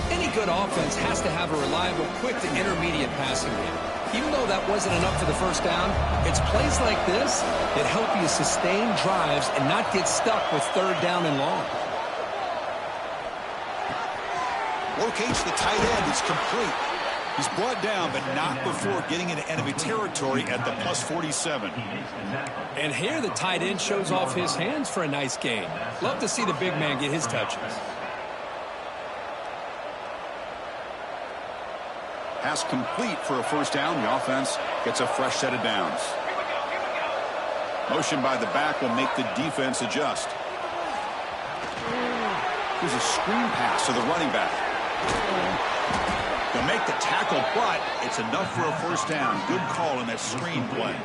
Any good offense has to have a reliable, quick to intermediate passing game. Even though that wasn't enough for the first down, it's plays like this that help you sustain drives and not get stuck with third down and long. Locates the tight end. It's complete. He's brought down, but not before getting into enemy territory at the plus 47. And here the tight end shows off his hands for a nice gain. Love to see the big man get his touches. Pass complete for a first down. The offense gets a fresh set of downs. Motion by the back will make the defense adjust. Here's a screen pass to the running back. They'll make the tackle, but it's enough for a first down. Good call in that screen play.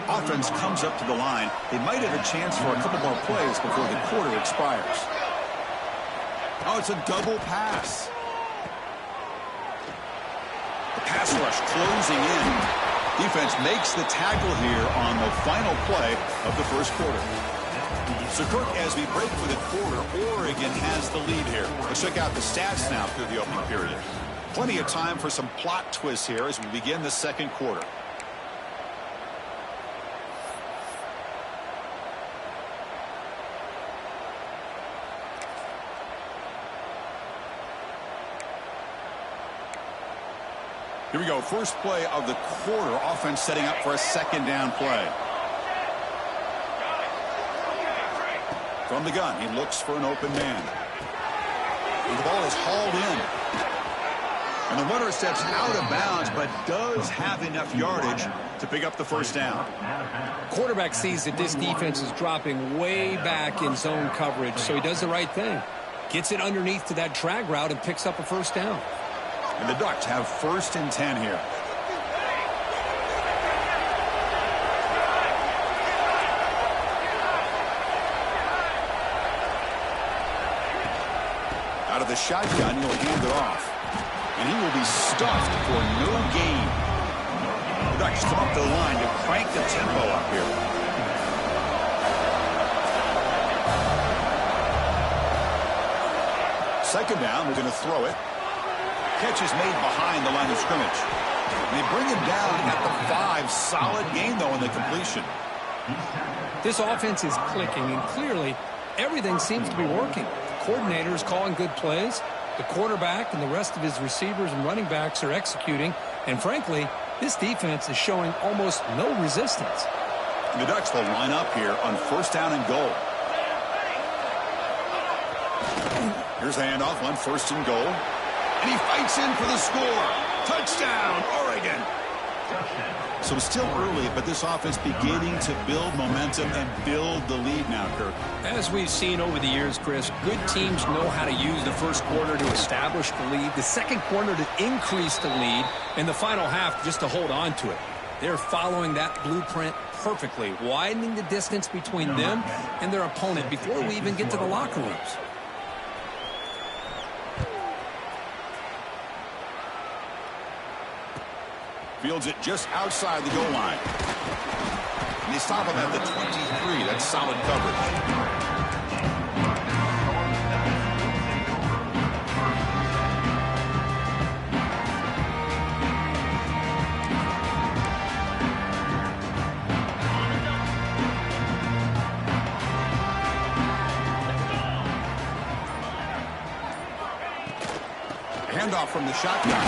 Offense comes up to the line. They might have a chance for a couple more plays before the quarter expires. Oh, it's a double pass. The pass rush closing in. Defense makes the tackle here on the final play of the first quarter. So, Kirk, as we break for the quarter, Oregon has the lead here. Let's check out the stats now through the opening period. Plenty of time for some plot twists here as we begin the second quarter. Here we go. First play of the quarter. Offense setting up for a second down play. From the gun, he looks for an open man. And the ball is hauled in. And the runner steps out of bounds, but does have enough yardage to pick up the first down. Quarterback sees that this defense is dropping way back in zone coverage, so he does the right thing. Gets it underneath to that drag route and picks up a first down. And the Ducks have 1st and 10 here. Out of the shotgun, he'll hand it off. And he will be stuffed for no gain. The Ducks come up the line to crank the tempo up here. Second down, we're going to throw it. Catch is made behind the line of scrimmage. And they bring him down at the 5. Solid gain, though, in the completion. This offense is clicking, and clearly everything seems to be working. Coordinator is calling good plays. The quarterback and the rest of his receivers and running backs are executing. And frankly, this defense is showing almost no resistance. And the Ducks will line up here on first down and goal. Here's the handoff on 1st and goal. And he fights in for the score. Touchdown, Oregon. So it's still early, but this offense beginning to build momentum and build the lead now, Kirk. As we've seen over the years, Chris, good teams know how to use the first quarter to establish the lead, the second quarter to increase the lead, and the final half just to hold on to it. They're following that blueprint perfectly, widening the distance between them and their opponent before we even get to the locker rooms. Fields it just outside the goal line. And they stop him at the 23. That's solid coverage. from the shotgun.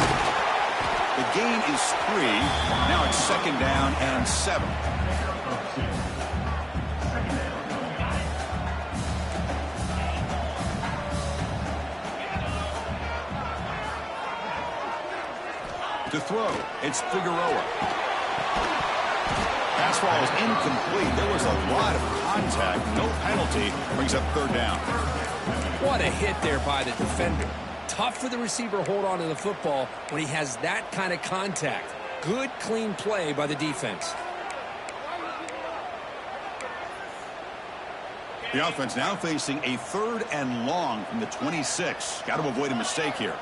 The gain is 3. Now it's 2nd down and 7. To throw, it's Figueroa. Pass ball is incomplete. There was a lot of contact. No penalty. Brings up 3rd down. What a hit there by the defender. Tough for the receiver to hold on to the football when he has that kind of contact. Good, clean play by the defense. The offense now facing a 3rd and long from the 26. Got to avoid a mistake here.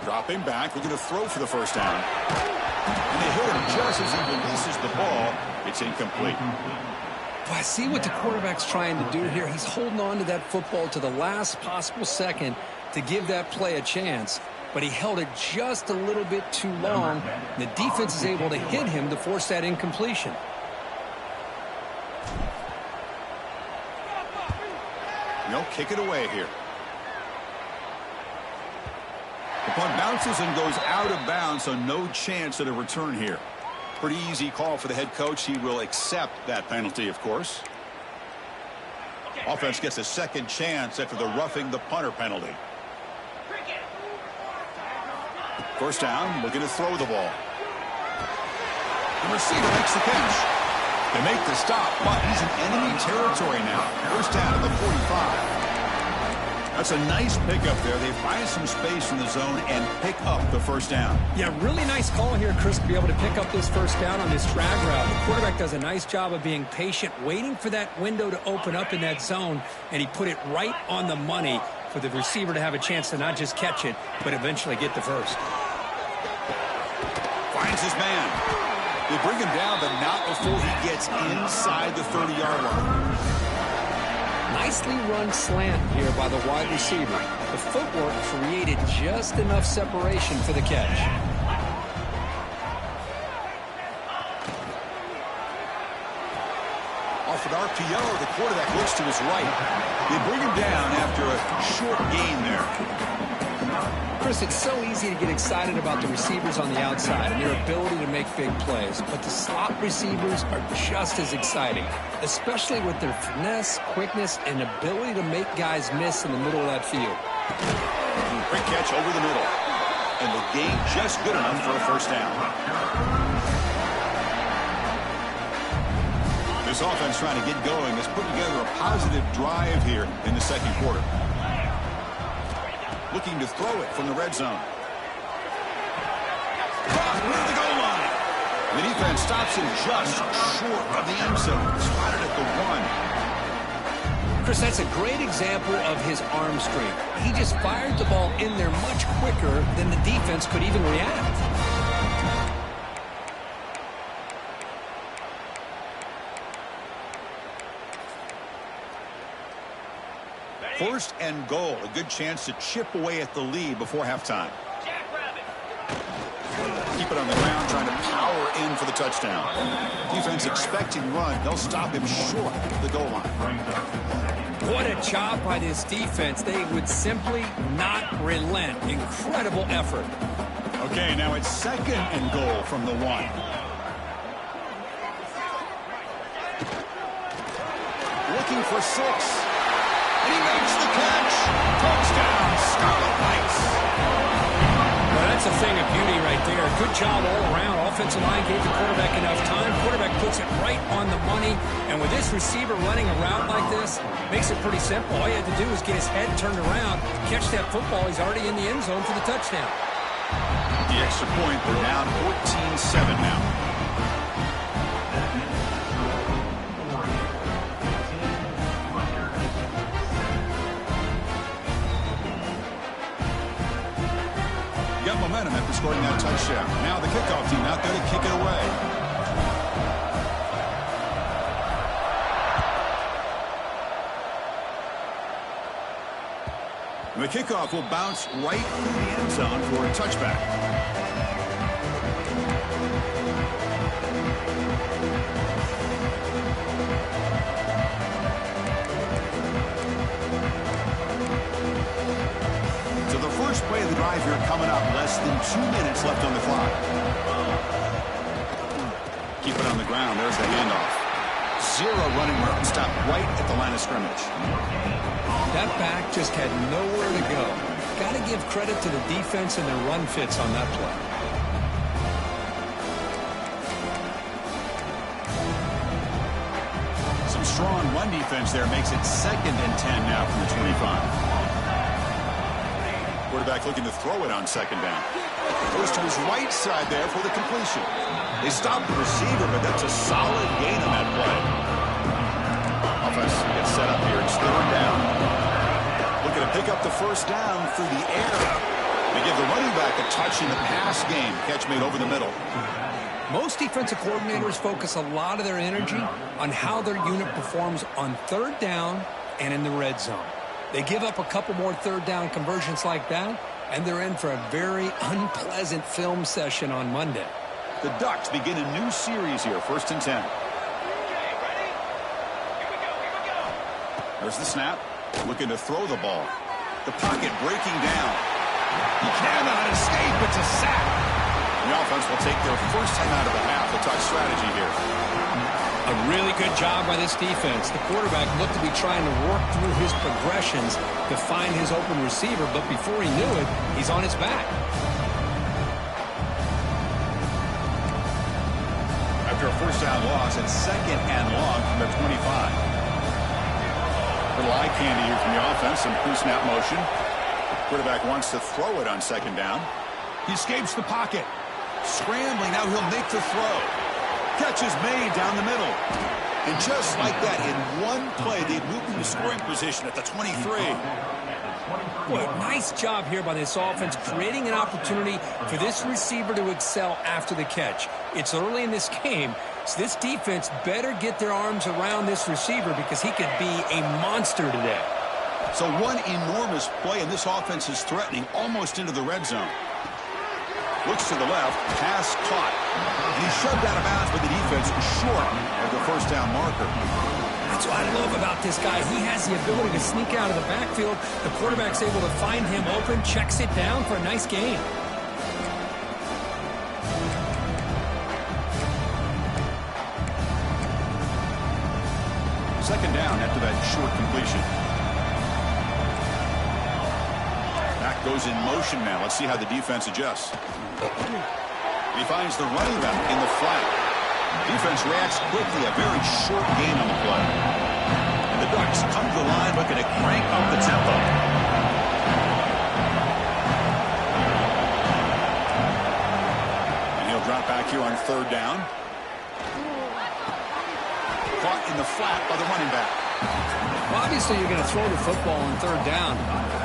Dropping back, looking to throw for the 1st down. And they hit him just as he releases the ball. It's incomplete. Well, I see what the quarterback's trying to do here. He's holding on to that football to the last possible second to give that play a chance. But he held it just a little bit too long. The defense is able to hit him to force that incompletion. No, kick it away here. The punt bounces and goes out of bounds, so no chance at a return here. Pretty easy call for the head coach. He will accept that penalty, of course. Offense gets a 2nd chance after the roughing the punter penalty. 1st down, looking to throw the ball. The receiver makes the catch. They make the stop, but he's in enemy territory now. 1st down at the 45. That's a nice pickup there. They find some space in the zone and pick up the 1st down. Yeah, really nice call here, Chris, to be able to pick up this 1st down on this drag route. The quarterback does a nice job of being patient, waiting for that window to open up in that zone, and he put it right on the money for the receiver to have a chance to not just catch it, but eventually get the 1st. Finds his man. They bring him down, but not before he gets inside the 30-yard line. Nicely run slant here by the wide receiver. The footwork created just enough separation for the catch. Off an RPO, the quarterback looks to his right. They bring him down after a short gain there. Chris, it's so easy to get excited about the receivers on the outside and their ability to make big plays, but the slot receivers are just as exciting, especially with their finesse, quickness, and ability to make guys miss in the middle of that field. Quick catch over the middle, and the gain just good enough for a 1st down. This offense trying to get going has put together a positive drive here in the 2nd quarter. Looking to throw it from the red zone. Near the goal line. The defense stops him just short of the end zone. Spotted at the 1. Chris, that's a great example of his arm strength. He just fired the ball in there much quicker than the defense could even react. 1st and goal. A good chance to chip away at the lead before halftime. Keep it on the ground, trying to power in for the touchdown. Defense expecting run. They'll stop him short of the goal line. What a job by this defense. They would simply not relent. Incredible effort. Okay, now it's 2nd and goal from the 1. Looking for 6. And he makes the catch. Touchdown, Scarlet Knights. Well, that's a thing of beauty right there. Good job all around. Offensive line gave the quarterback enough time. Quarterback puts it right on the money. And with this receiver running a route like this, makes it pretty simple. All you had to do was get his head turned around, catch that football. He's already in the end zone for the touchdown. The extra point, they're down 14-7 now. Got momentum after scoring that touchdown. Now the kickoff team out there to kick it away. The kickoff will bounce right through the end zone for a touchback. drive here coming up. Less than 2 minutes left on the clock. Keep it on the ground. There's the handoff. Zero running room. Stopped right at the line of scrimmage. That back just had nowhere to go. Got to give credit to the defense and their run fits on that play. Some strong run defense there makes it 2nd and 10 now from the 25. Quarterback looking to throw it on 2nd down. Goes to his right side there for the completion. They stopped the receiver, but that's a solid gain on that play. Offense gets set up here. It's 3rd down. Looking to pick up the 1st down through the air. They give the running back a touch in the pass game. Catch made over the middle. Most defensive coordinators focus a lot of their energy on how their unit performs on 3rd down and in the red zone. They give up a couple more 3rd down conversions like that, and they're in for a very unpleasant film session on Monday. The Ducks begin a new series here, 1st and 10. There's the snap. Looking to throw the ball. The pocket breaking down. He cannot escape. It's a sack. The offense will take their 1st time out of the half. They'll talk strategy here. A really good job by this defense. The quarterback looked to be trying to work through his progressions to find his open receiver, but before he knew it, he's on his back. After a 1st down loss, it's 2nd and long from the 25. Little eye candy here from the offense. Some pre-snap motion. Quarterback wants to throw it on 2nd down. He escapes the pocket. Scrambling. Now he'll make the throw. Catch is made down the middle. And just like that, in one play, they moved into scoring position at the 23. Boy, nice job here by this offense, creating an opportunity for this receiver to excel after the catch. It's early in this game, so this defense better get their arms around this receiver because he could be a monster today. So one enormous play, and this offense is threatening almost into the red zone. Looks to the left, pass caught. And he's shoved out of bounds, but the defense is short of the 1st down marker. That's what I love about this guy. He has the ability to sneak out of the backfield. The quarterback's able to find him open, checks it down for a nice gain. Second down after that short completion. Back goes in motion now. Let's see how the defense adjusts. He finds the running back in the flat. Defense reacts quickly. A very short gain on the play. And the Ducks come to the line looking to crank up the tempo. And he'll drop back here on 3rd down. Caught in the flat by the running back. Well, obviously, you're going to throw the football on 3rd down.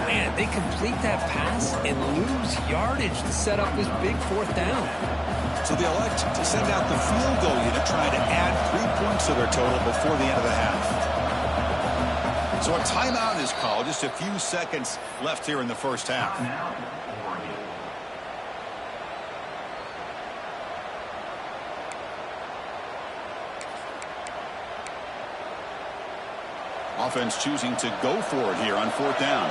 Man, they complete that pass and lose yardage to set up this big 4th down. So they elect to send out the field goal unit, trying to add 3 points to their total before the end of the half. So a timeout is called. Just a few seconds left here in the 1st half. Offense choosing to go for it here on 4th down.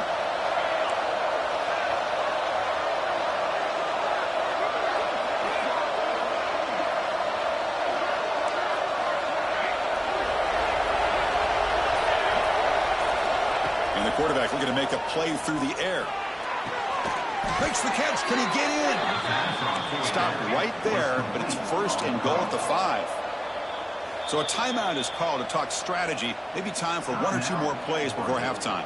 And the quarterback looking to make a play through the air. Makes the catch. Can he get in? Stop right there, but it's 1st and goal at the 5. So a timeout is called to talk strategy. Maybe time for 1 or 2 more plays before halftime.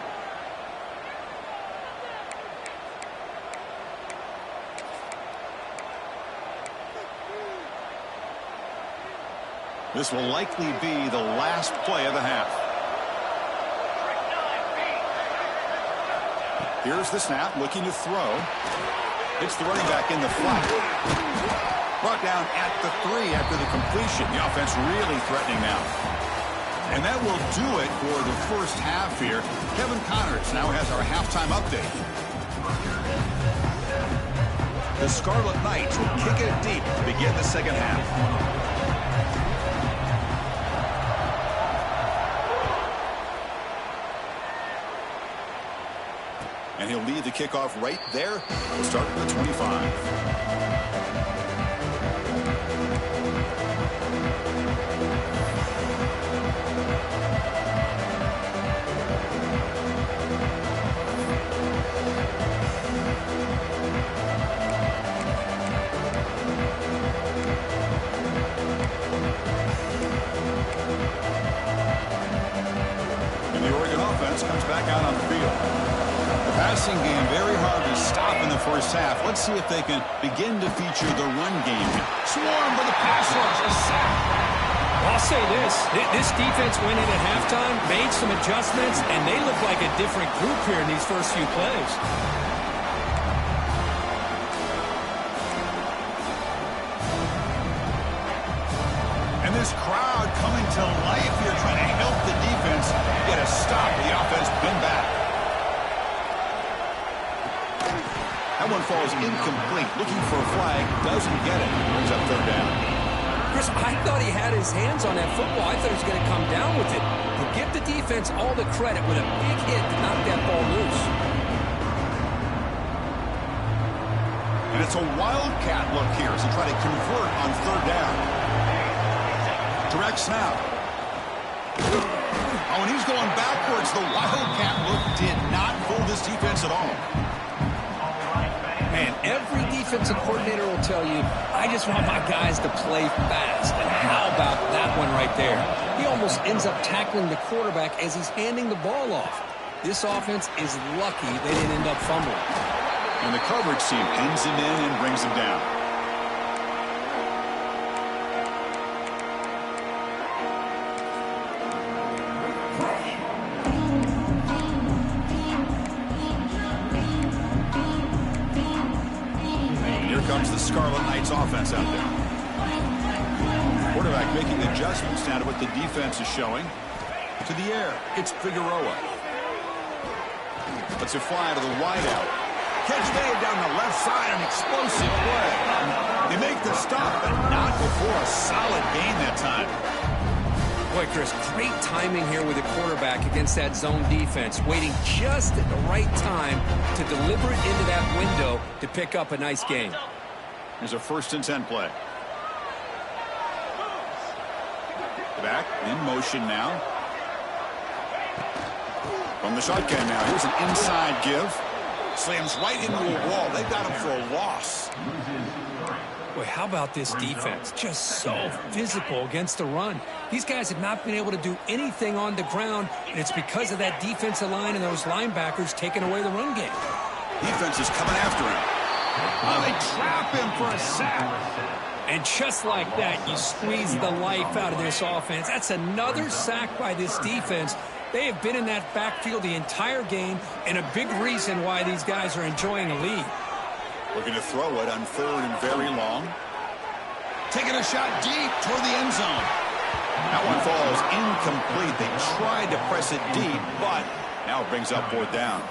This will likely be the last play of the half. Here's the snap, looking to throw. Hits the running back in the flat. Brought down at the 3 after the completion. The offense really threatening now. And that will do it for the 1st half here. Kevin Connors now has our halftime update. The Scarlet Knights will kick it deep to begin the 2nd half. And he'll lead the kickoff right there. We'll start at the 25. Comes back out on the field. The passing game very hard to stop in the first half. Let's see if they can begin to feature the run game. Swarm for the pass rush. A sack. I'll say this. This defense went in at halftime, made some adjustments, and they look like a different group here in these first few plays. And this crowd coming to life here, trying to help the defense get a stop. The offense been back. That one falls incomplete. Looking for a flag. Doesn't get it. Brings up third down. Chris, I thought he had his hands on that football. I thought he was going to come down with it. But give the defense all the credit with a big hit to knock that ball loose. And it's a wildcat look here as they try to convert on third down. Direct snap. Oh, and he's going backwards. The wildcat look did not fool this defense at all. Man, every defensive coordinator will tell you, I just want my guys to play fast. And how about that one right there? He almost ends up tackling the quarterback as he's handing the ball off. This offense is lucky they didn't end up fumbling. And the coverage team pins him in and brings him down. Comes the Scarlet Knights offense out there. Quarterback making adjustments now to what the defense is showing. To the air, it's Figueroa. Lets it fly to the wideout. Catch made down the left side, an explosive play. They make the stop, but not before a solid gain that time. Boy, Chris, great timing here with the quarterback against that zone defense, waiting just at the right time to deliver it into that window to pick up a nice gain. Here's a 1st and 10 play. Back in motion now. From the shotgun now. Here's an inside give. Slams right into a wall. They got him for a loss. Boy, how about this defense? Just so physical against the run. These guys have not been able to do anything on the ground, and it's because of that defensive line and those linebackers taking away the run game. Defense is coming after him. Oh, they trap him for a sack. And just like that, you squeeze the life out of this offense. That's another sack by this defense. They have been in that backfield the entire game, and a big reason why these guys are enjoying a lead. Looking to throw it on 3rd and very long. Taking a shot deep toward the end zone. That one falls incomplete. They tried to press it deep, but now it brings up 4th down.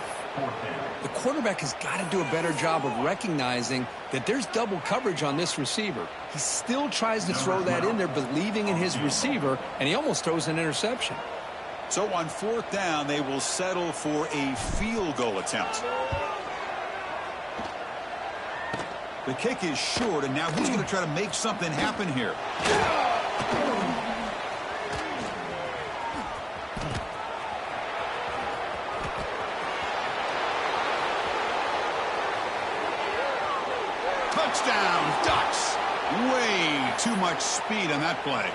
The quarterback has got to do a better job of recognizing that there's double coverage on this receiver. He still tries to throw that in there, believing in his receiver, and he almost throws an interception. So on 4th down, they will settle for a field goal attempt. The kick is short, and now he's going to try to make something happen here. Touchdown, Ducks. Way too much speed on that play.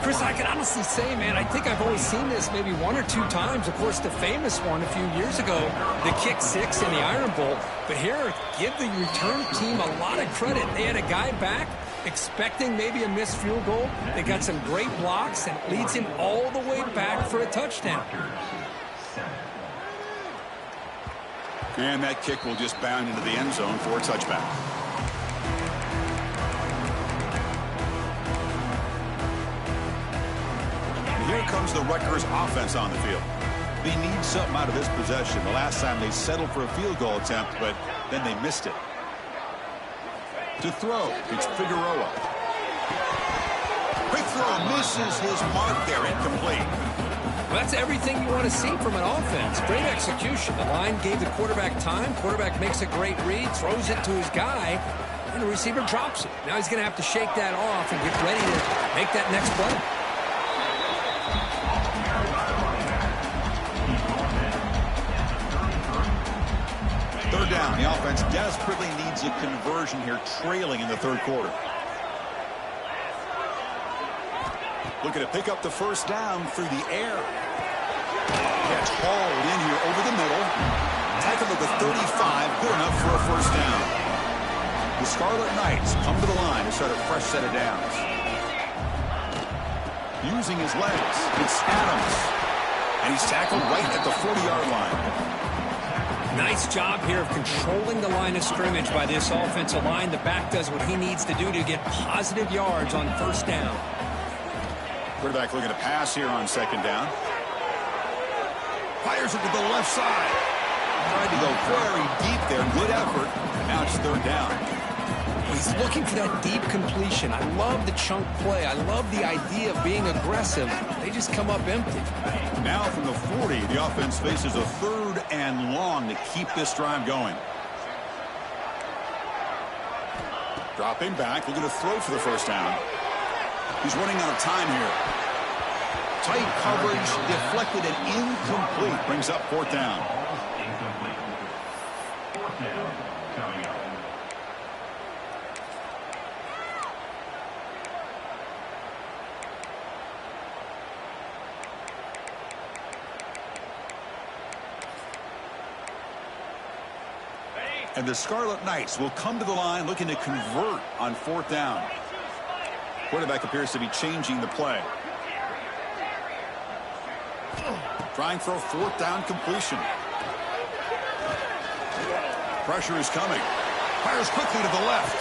Chris, I can honestly say, man, I think I've always seen this maybe 1 or 2 times. Of course, the famous one a few years ago, the kick 6 in the Iron Bowl. But here, give the return team a lot of credit. They had a guy back expecting maybe a missed field goal. They got some great blocks, and it leads him all the way back for a touchdown. And that kick will just bound into the end zone for a touchback. And here comes the Rutgers offense on the field. They need something out of this possession. The last time they settled for a field goal attempt, but then they missed it. To throw, it's Figueroa. Quick throw misses his mark there, incomplete. Well, that's everything you want to see from an offense. Great execution. The line gave the quarterback time. Quarterback makes a great read, throws it to his guy, and the receiver drops it. Now he's going to have to shake that off and get ready to make that next play. Third down. The offense desperately needs a conversion here, trailing in the third quarter. Looking to pick up the first down through the air. Catch hauled in here over the middle. Tackle at the 35. Good enough for a first down. The Scarlet Knights come to the line to start a fresh set of downs. Using his legs, it's Adams. And he's tackled right at the 40-yard line. Nice job here of controlling the line of scrimmage by this offensive line. The back does what he needs to do to get positive yards on first down. Quarterback looking to pass here on second down. Fires it to the left side. Tried to go very deep there. Good effort. Now it's third down. He's looking for that deep completion. I love the chunk play. I love the idea of being aggressive. They just come up empty. Now from the 40, the offense faces a third and long to keep this drive going. Dropping back, looking to throw for the first down. He's running out of time here. Tight coverage, deflected and incomplete. Brings up fourth down. Incomplete. Fourth down coming up. And the Scarlet Knights will come to the line looking to convert on fourth down. Quarterback appears to be changing the play. Trying for a fourth down completion. Pressure is coming. Fires quickly to the left.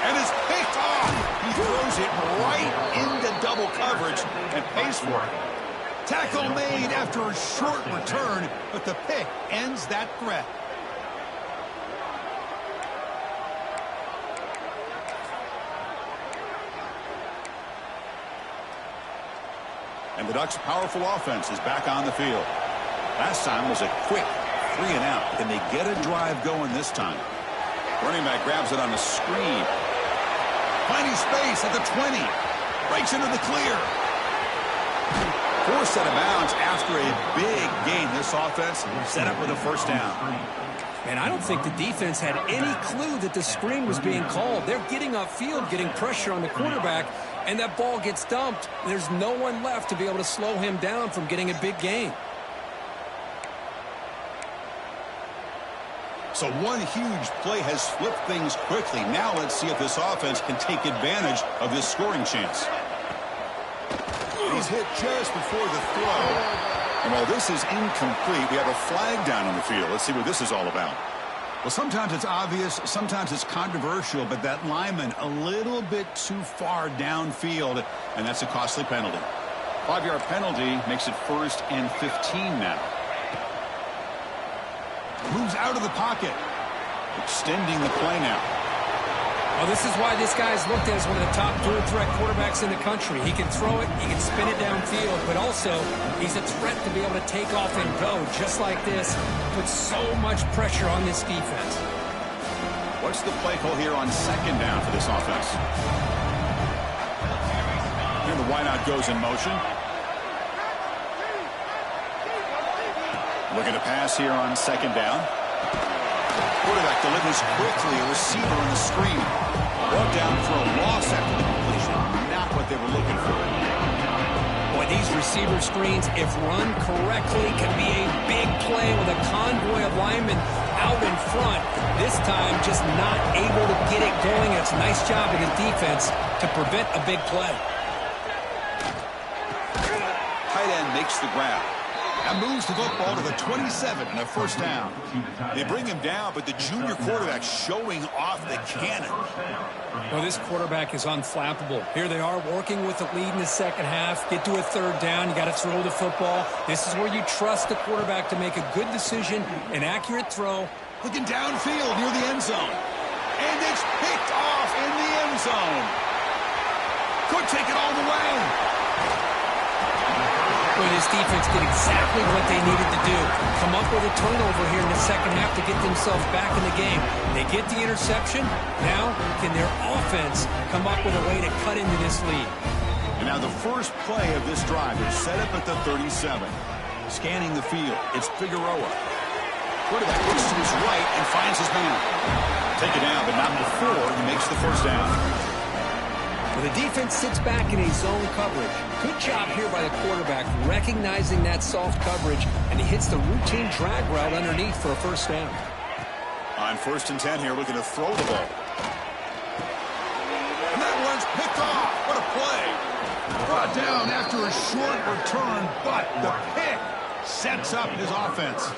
And is picked off. He throws it right into double coverage and pays for it. Tackle made after a short return, but the pick ends that threat. And the Ducks' powerful offense is back on the field. Last time was a quick 3 and out. Can they get a drive going this time? Running back grabs it on the screen. Finding space at the 20. Breaks into the clear. Forced out of bounds after a big gain. This offense set up with a first down. And I don't think the defense had any clue that the screen was being called. They're getting upfield, getting pressure on the quarterback, and that ball gets dumped. There's no one left to be able to slow him down from getting a big gain. So one huge play has flipped things quickly. Now let's see if this offense can take advantage of this scoring chance. He's hit just before the throw. And while this is incomplete, we have a flag down on the field. Let's see what this is all about. Well, sometimes it's obvious, sometimes it's controversial, but that lineman a little bit too far downfield, and that's a costly penalty. 5-yard penalty makes it 1st and 15 now. Moves out of the pocket, extending the play now. Well, this is why this guy's looked at as one of the top dual threat quarterbacks in the country. He can throw it, he can spin it downfield, but also he's a threat to be able to take off and go just like this. Puts so much pressure on this defense. What's the play call here on second down for this offense? And the wideout goes in motion. Looking to pass here on second down. Quarterback delivers quickly, a receiver on the screen. Brought down for a loss after the completion. Not what they were looking for. Boy, these receiver screens, if run correctly, can be a big play with a convoy of linemen out in front. This time, just not able to get it going. It's a nice job of the defense to prevent a big play. Tight end makes the grab. And moves the football to the 27 and a first down. They bring him down, but the junior quarterback showing off the cannon. Well, this quarterback is unflappable. Here they are working with the lead in the second half. Get to a third down. You got to throw the football. This is where you trust the quarterback to make a good decision, an accurate throw. Looking downfield near the end zone. And it's picked off in the end zone. Could take it all the way. Well, this defense did exactly what they needed to do. Come up with a turnover here in the second half to get themselves back in the game. They get the interception. Now, can their offense come up with a way to cut into this lead? And now the first play of this drive is set up at the 37. Scanning the field, it's Figueroa. Quarterback looks to his right and finds his man. Take it down, but not before he makes the first down. Well, the defense sits back in a zone coverage. Good job here by the quarterback recognizing that soft coverage, and he hits the routine drag route underneath for a first down. On 1st and 10 here, looking to throw the ball. And that one's picked off. What a play. Brought down after a short return, but the pick sets up his offense.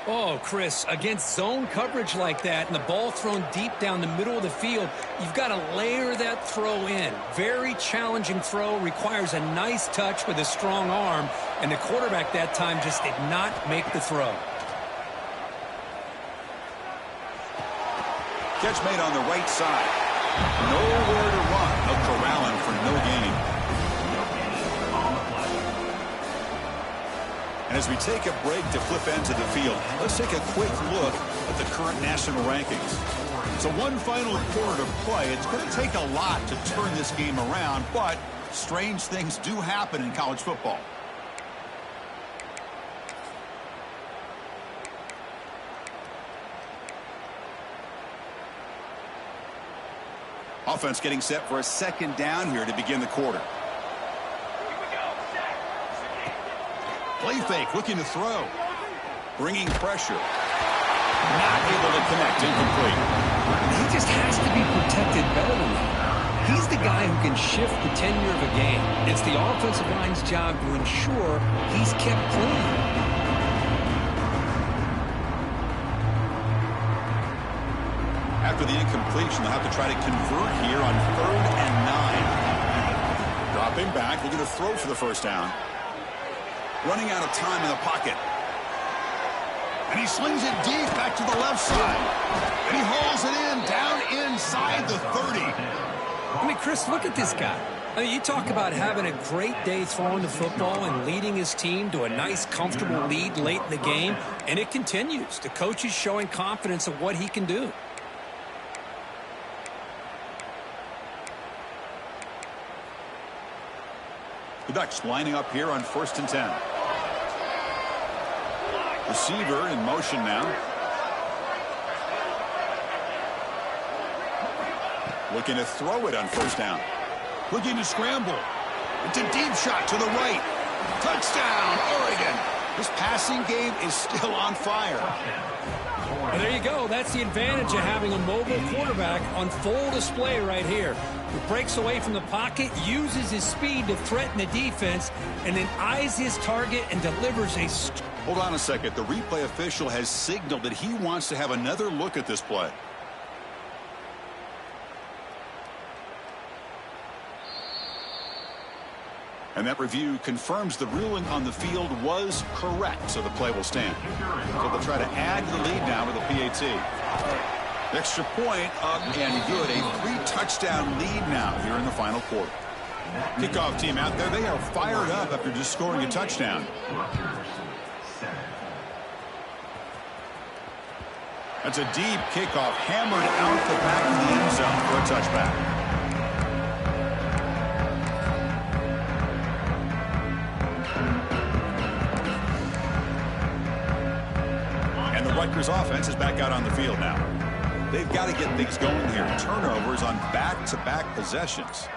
Oh, Chris, against zone coverage like that and the ball thrown deep down the middle of the field, you've got to layer that throw in. Very challenging throw, requires a nice touch with a strong arm, and the quarterback that time just did not make the throw. Catch made on the right side. Nowhere to run. A corralling for no gain. And as we take a break to flip ends of the field, let's take a quick look at the current national rankings. So one final quarter to play. It's going to take a lot to turn this game around, but strange things do happen in college football. Offense getting set for a second down here to begin the quarter. Play fake, looking to throw. Bringing pressure. Not able to connect, incomplete. He just has to be protected better than that. He's the guy who can shift the tenure of a game. It's the offensive line's job to ensure he's kept clean. After the incompletion, they'll have to try to convert here on 3rd and 9. Dropping back, looking to throw for the first down. Running out of time in the pocket. And he slings it deep back to the left side. And he hauls it in, down inside the 30. I mean, Chris, look at this guy. I mean, you talk about having a great day throwing the football and leading his team to a nice, comfortable lead late in the game, and it continues. The coach is showing confidence of what he can do. The Ducks lining up here on 1st and 10. Receiver in motion now. Looking to throw it on 1st down. Looking to scramble. It's a deep shot to the right. Touchdown, Oregon. This passing game is still on fire. Well, there you go. That's the advantage of having a mobile quarterback on full display right here. He breaks away from the pocket, uses his speed to threaten the defense, and then eyes his target and delivers a... Hold on a second. The replay official has signaled that he wants to have another look at this play. And that review confirms the ruling on the field was correct, so the play will stand. So they'll try to add to the lead now with a PAT. Extra point up and good. A 3-touchdown lead now here in the final quarter. Kickoff team out there. They are fired up after just scoring a touchdown. That's a deep kickoff hammered out the back of the end zone for a touchback. And the Rutgers offense is back out on the field now. They've got to get things going here. Turnovers on back-to-back possessions.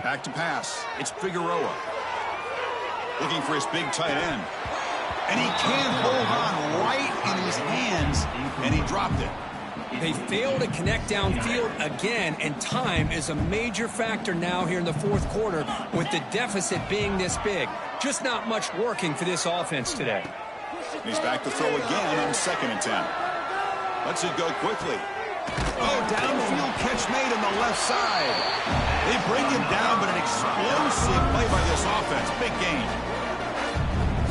Back to pass. It's Figueroa. Looking for his big tight end. And he can't hold on right in his hands, and he dropped it. They fail to connect downfield again, and time is a major factor now here in the fourth quarter with the deficit being this big. Just not much working for this offense today. He's back to throw again on 2nd and 10. Lets it go quickly. Oh, downfield catch made on the left side. They bring him down, but an explosive play by this offense. Big gain.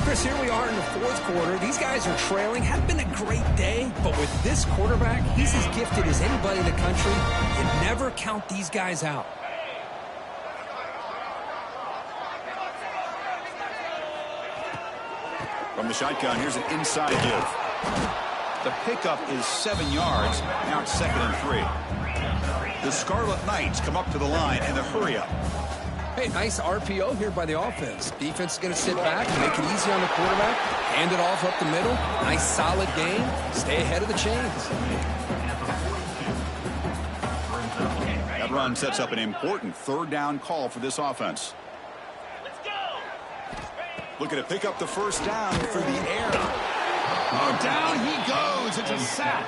Chris, here we are in the fourth quarter. These guys are trailing. Had been a great day, but with this quarterback, he's as gifted as anybody in the country. You never count these guys out. From the shotgun, here's an inside give. The pickup is 7 yards. Now it's 2nd and 3. The Scarlet Knights come up to the line in the hurry-up. Hey, nice RPO here by the offense. Defense is going to sit back and make it easy on the quarterback. Hand it off up the middle. Nice, solid game. Stay ahead of the chains. That run sets up an important 3rd down call for this offense. Looking to pick up the 1st down through the air. Oh, down he goes. It's a sack.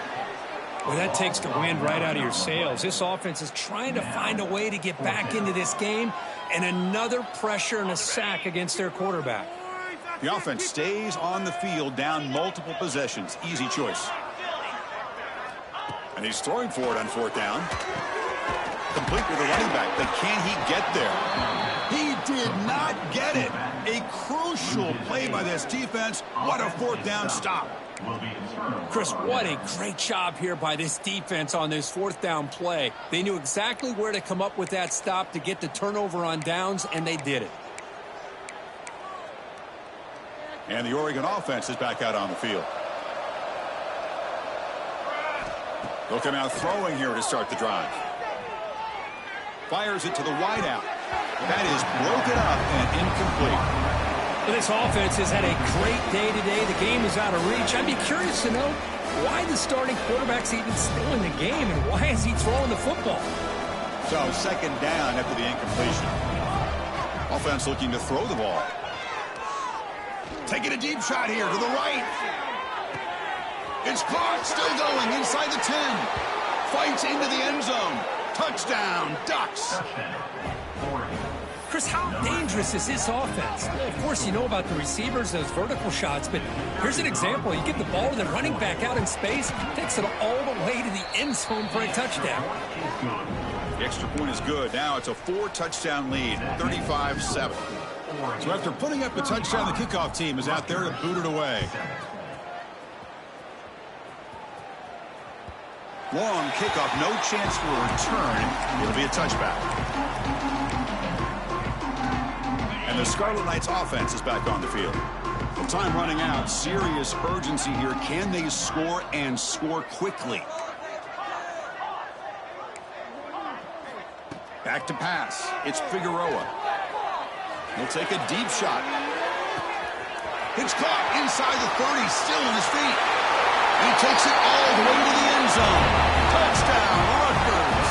Well, that takes the wind right out of your sails. This offense is trying to find a way to get back into this game, and another pressure and a sack against their quarterback. The offense stays on the field, down multiple possessions. Easy choice. And he's throwing for it on 4th down. Complete with the running back, but can he get there? He did not get it. A crucial play by this defense. What a 4th down stop. Chris, what a great job here by this defense on this 4th down play. They knew exactly where to come up with that stop to get the turnover on downs, and they did it. And the Oregon offense is back out on the field. They'll come out throwing here to start the drive. Fires it to the wideout. That is broken up and incomplete. Well, this offense has had a great day today. The game is out of reach. I'd be curious to know why the starting quarterback's even still in the game, and why is he throwing the football? So 2nd down after the incompletion. Offense looking to throw the ball. Taking a deep shot here to the right. It's caught, still going inside the 10. Fights into the end zone. Touchdown, Ducks. Chris, how dangerous is this offense? Well, of course, you know about the receivers, those vertical shots, but here's an example. You get the ball to the running back out in space, takes it all the way to the end zone for a touchdown. The extra point is good. Now it's a 4-touchdown lead, 35-7. So after putting up a touchdown, the kickoff team is out there to boot it away. Long kickoff, no chance for a return. It'll be a touchback. And the Scarlet Knights offense is back on the field. The time running out, serious urgency here. Can they score and score quickly? Back to pass. It's Figueroa. He'll take a deep shot. It's caught inside the 30, still on his feet. He takes it all the way to the end zone. Touchdown, Rutgers.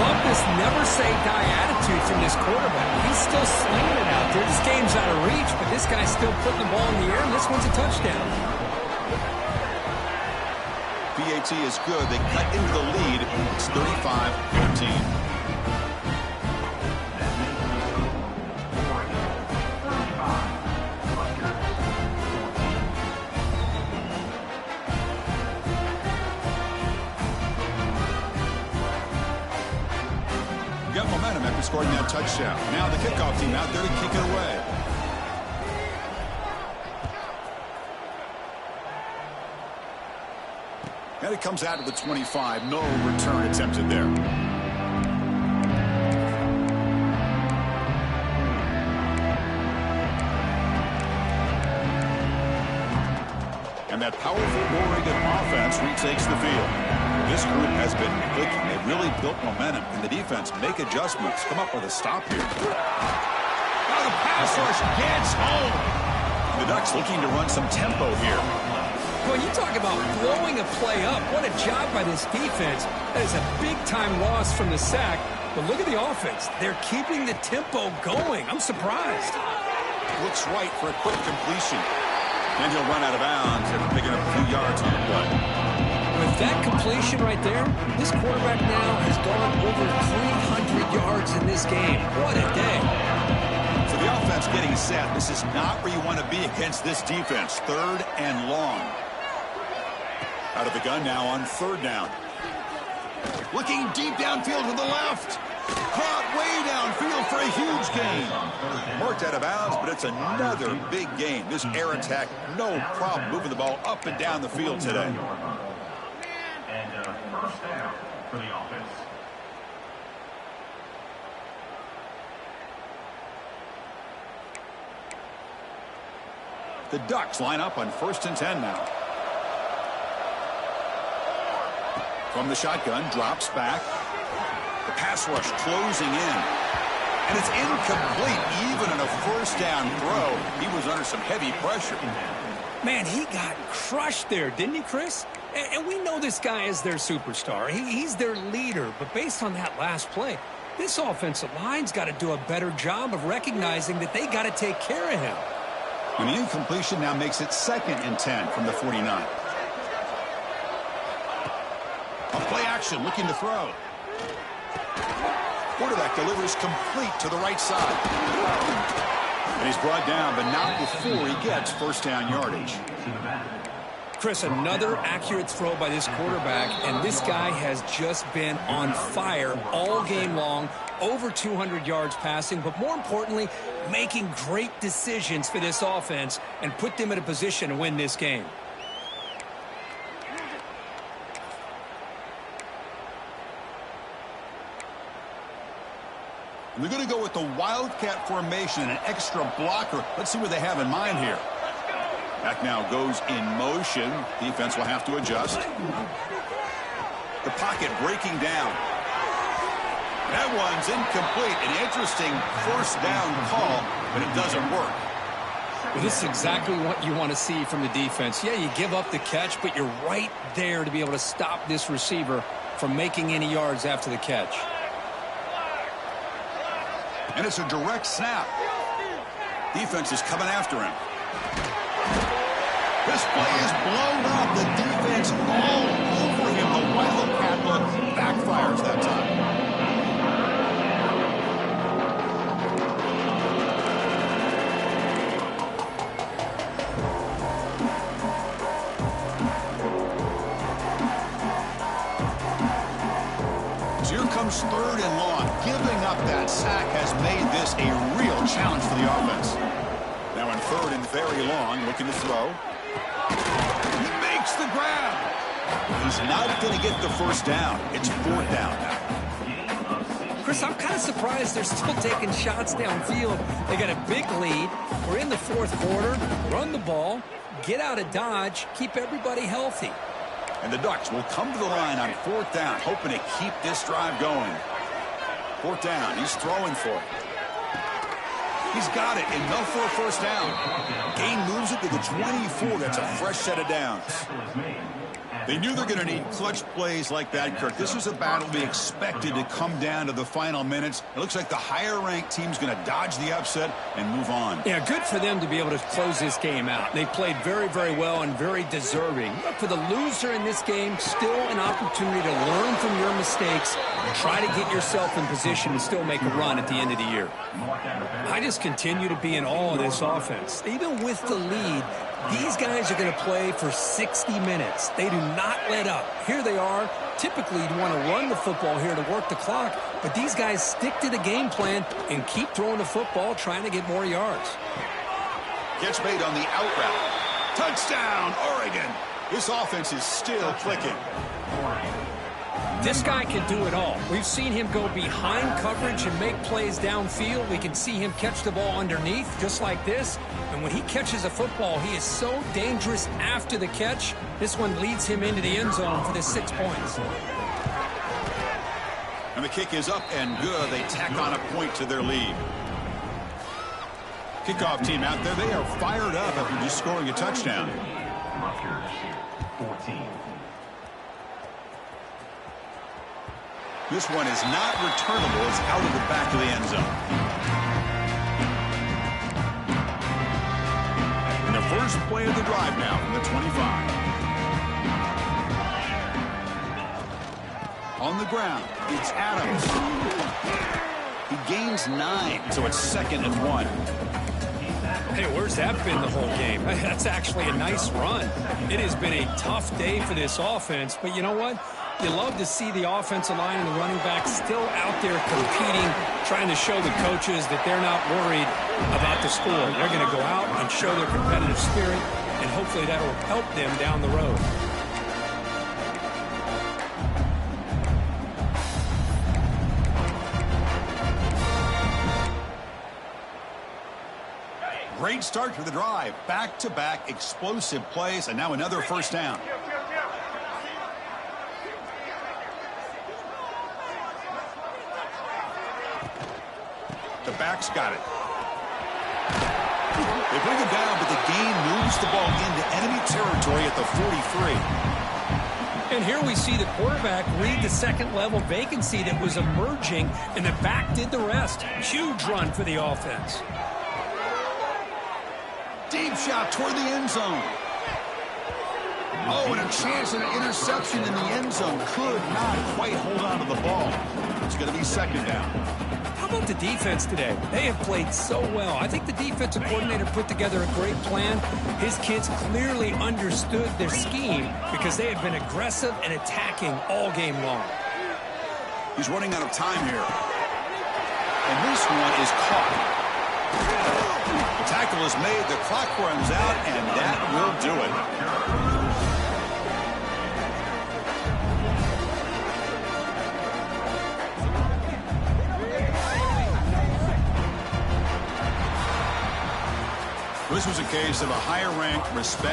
Love this never-say-die attitude from this quarterback. He's still slinging it out there. This game's out of reach, but this guy's still putting the ball in the air, and this one's a touchdown. PAT is good. They cut into the lead. It's 35-14. Got momentum after scoring that touchdown. Now the kickoff team out there to kick it away. And it comes out to the 25. No return attempted there. And that powerful Oregon offense retakes the field. This group has been clicking. They've really built momentum, and the defense make adjustments. Come up with a stop here. Now the pass rush gets home. The Ducks looking to run some tempo here. When you talk about blowing a play up, what a job by this defense. That is a big-time loss from the sack. But look at the offense. They're keeping the tempo going. I'm surprised. Looks right for a quick completion. Then he'll run out of bounds after picking up a few yards on the play. With that completion right there, this quarterback now has gone over 300 yards in this game. What a day. So the offense getting set. This is not where you want to be against this defense. 3rd and long. Out of the gun now on 3rd down. Looking deep downfield to the left. Caught way downfield for a huge gain. Marked out of bounds, but it's another big gain. This air attack, no problem moving the ball up and down the field today. And 1st down for the offense. The Ducks line up on 1st and 10 now. From the shotgun, drops back. The pass rush closing in. And it's incomplete, even on a 1st down throw. He was under some heavy pressure. Man, he got crushed there, didn't he, Chris? And we know this guy is their superstar. He's their leader. But based on that last play, this offensive line's got to do a better job of recognizing that they got to take care of him. And the incompletion now makes it 2nd and 10 from the 49. A play action, looking to throw. Quarterback delivers complete to the right side. And he's brought down, but not before he gets 1st down yardage. Chris, another accurate throw by this quarterback, and this guy has just been on fire all game long, over 200 yards passing, but more importantly, making great decisions for this offense and put them in a position to win this game. And they're going to go with the Wildcat formation, an extra blocker. Let's see what they have in mind here. Back now goes in motion. Defense will have to adjust. The pocket breaking down. That one's incomplete. An interesting 1st down call, but it doesn't work. Well, this is exactly what you want to see from the defense. Yeah, you give up the catch, but you're right there to be able to stop this receiver from making any yards after the catch. And it's a direct snap. Defense is coming after him. This play is blown up. The defense all over him. The Wildcat look backfires that time. So here comes 3rd and long. Giving up that sack has made this a real challenge for the offense. Now in 3rd and very long, looking to throw. He makes the grab. He's not going to get the 1st down. It's 4th down now. Chris, I'm kind of surprised they're still taking shots downfield. They got a big lead. We're in the 4th quarter. Run the ball, get out of Dodge, keep everybody healthy. And the Ducks will come to the line on 4th down, hoping to keep this drive going. 4th down, he's throwing for it. He's got it, enough for a 1st down. Gain moves it to the 24. That's a fresh set of downs. They knew they're going to need clutch plays like that, Kirk. This was a battle we expected to come down to the final minutes. It looks like the higher-ranked team's going to dodge the upset and move on. Yeah, good for them to be able to close this game out. They played very, very well and very deserving. But for the loser in this game, still an opportunity to learn from your mistakes and try to get yourself in position to still make a run at the end of the year. I just continue to be in awe of this offense. Even with the lead, these guys are going to play for 60 minutes. They do not let up. Here they are. Typically, you want to run the football here to work the clock, but these guys stick to the game plan and keep throwing the football, trying to get more yards. Catch made on the out route. Touchdown, Oregon. This offense is still clicking. This guy can do it all. We've seen him go behind coverage and make plays downfield. We can see him catch the ball underneath, just like this. And when he catches a football, he is so dangerous after the catch. This one leads him into the end zone for the 6 points. And the kick is up and good. They tack on a point to their lead. Kickoff team out there, they are fired up after just scoring a touchdown. Rutgers, 14. This one is not returnable. It's out of the back of the end zone. And the first play of the drive now from the 25. On the ground, it's Adams. He gains 9, so it's 2nd and 1. Hey, where's that been the whole game? That's actually a nice run. It has been a tough day for this offense, but you know what? You love to see the offensive line and the running back still out there competing, trying to show the coaches that they're not worried about the score. They're going to go out and show their competitive spirit, and hopefully that will help them down the road. Great start to the drive. Back-to-back explosive plays, and now another first down. The back's got it. They bring him down, but the gain moves the ball into enemy territory at the 43. And here we see the quarterback read the second-level vacancy that was emerging, and the back did the rest. Huge run for the offense. Deep shot toward the end zone. Oh, and a chance at an interception in the end zone. Could not quite hold on to the ball. It's going to be second down. How about the defense today? They have played so well. I think the defensive coordinator put together a great plan. His kids clearly understood their scheme because they have been aggressive and attacking all game long. He's running out of time here. And this one is caught. The tackle is made, the clock runs out, and that will do it. This was a case of a higher-ranked, respect.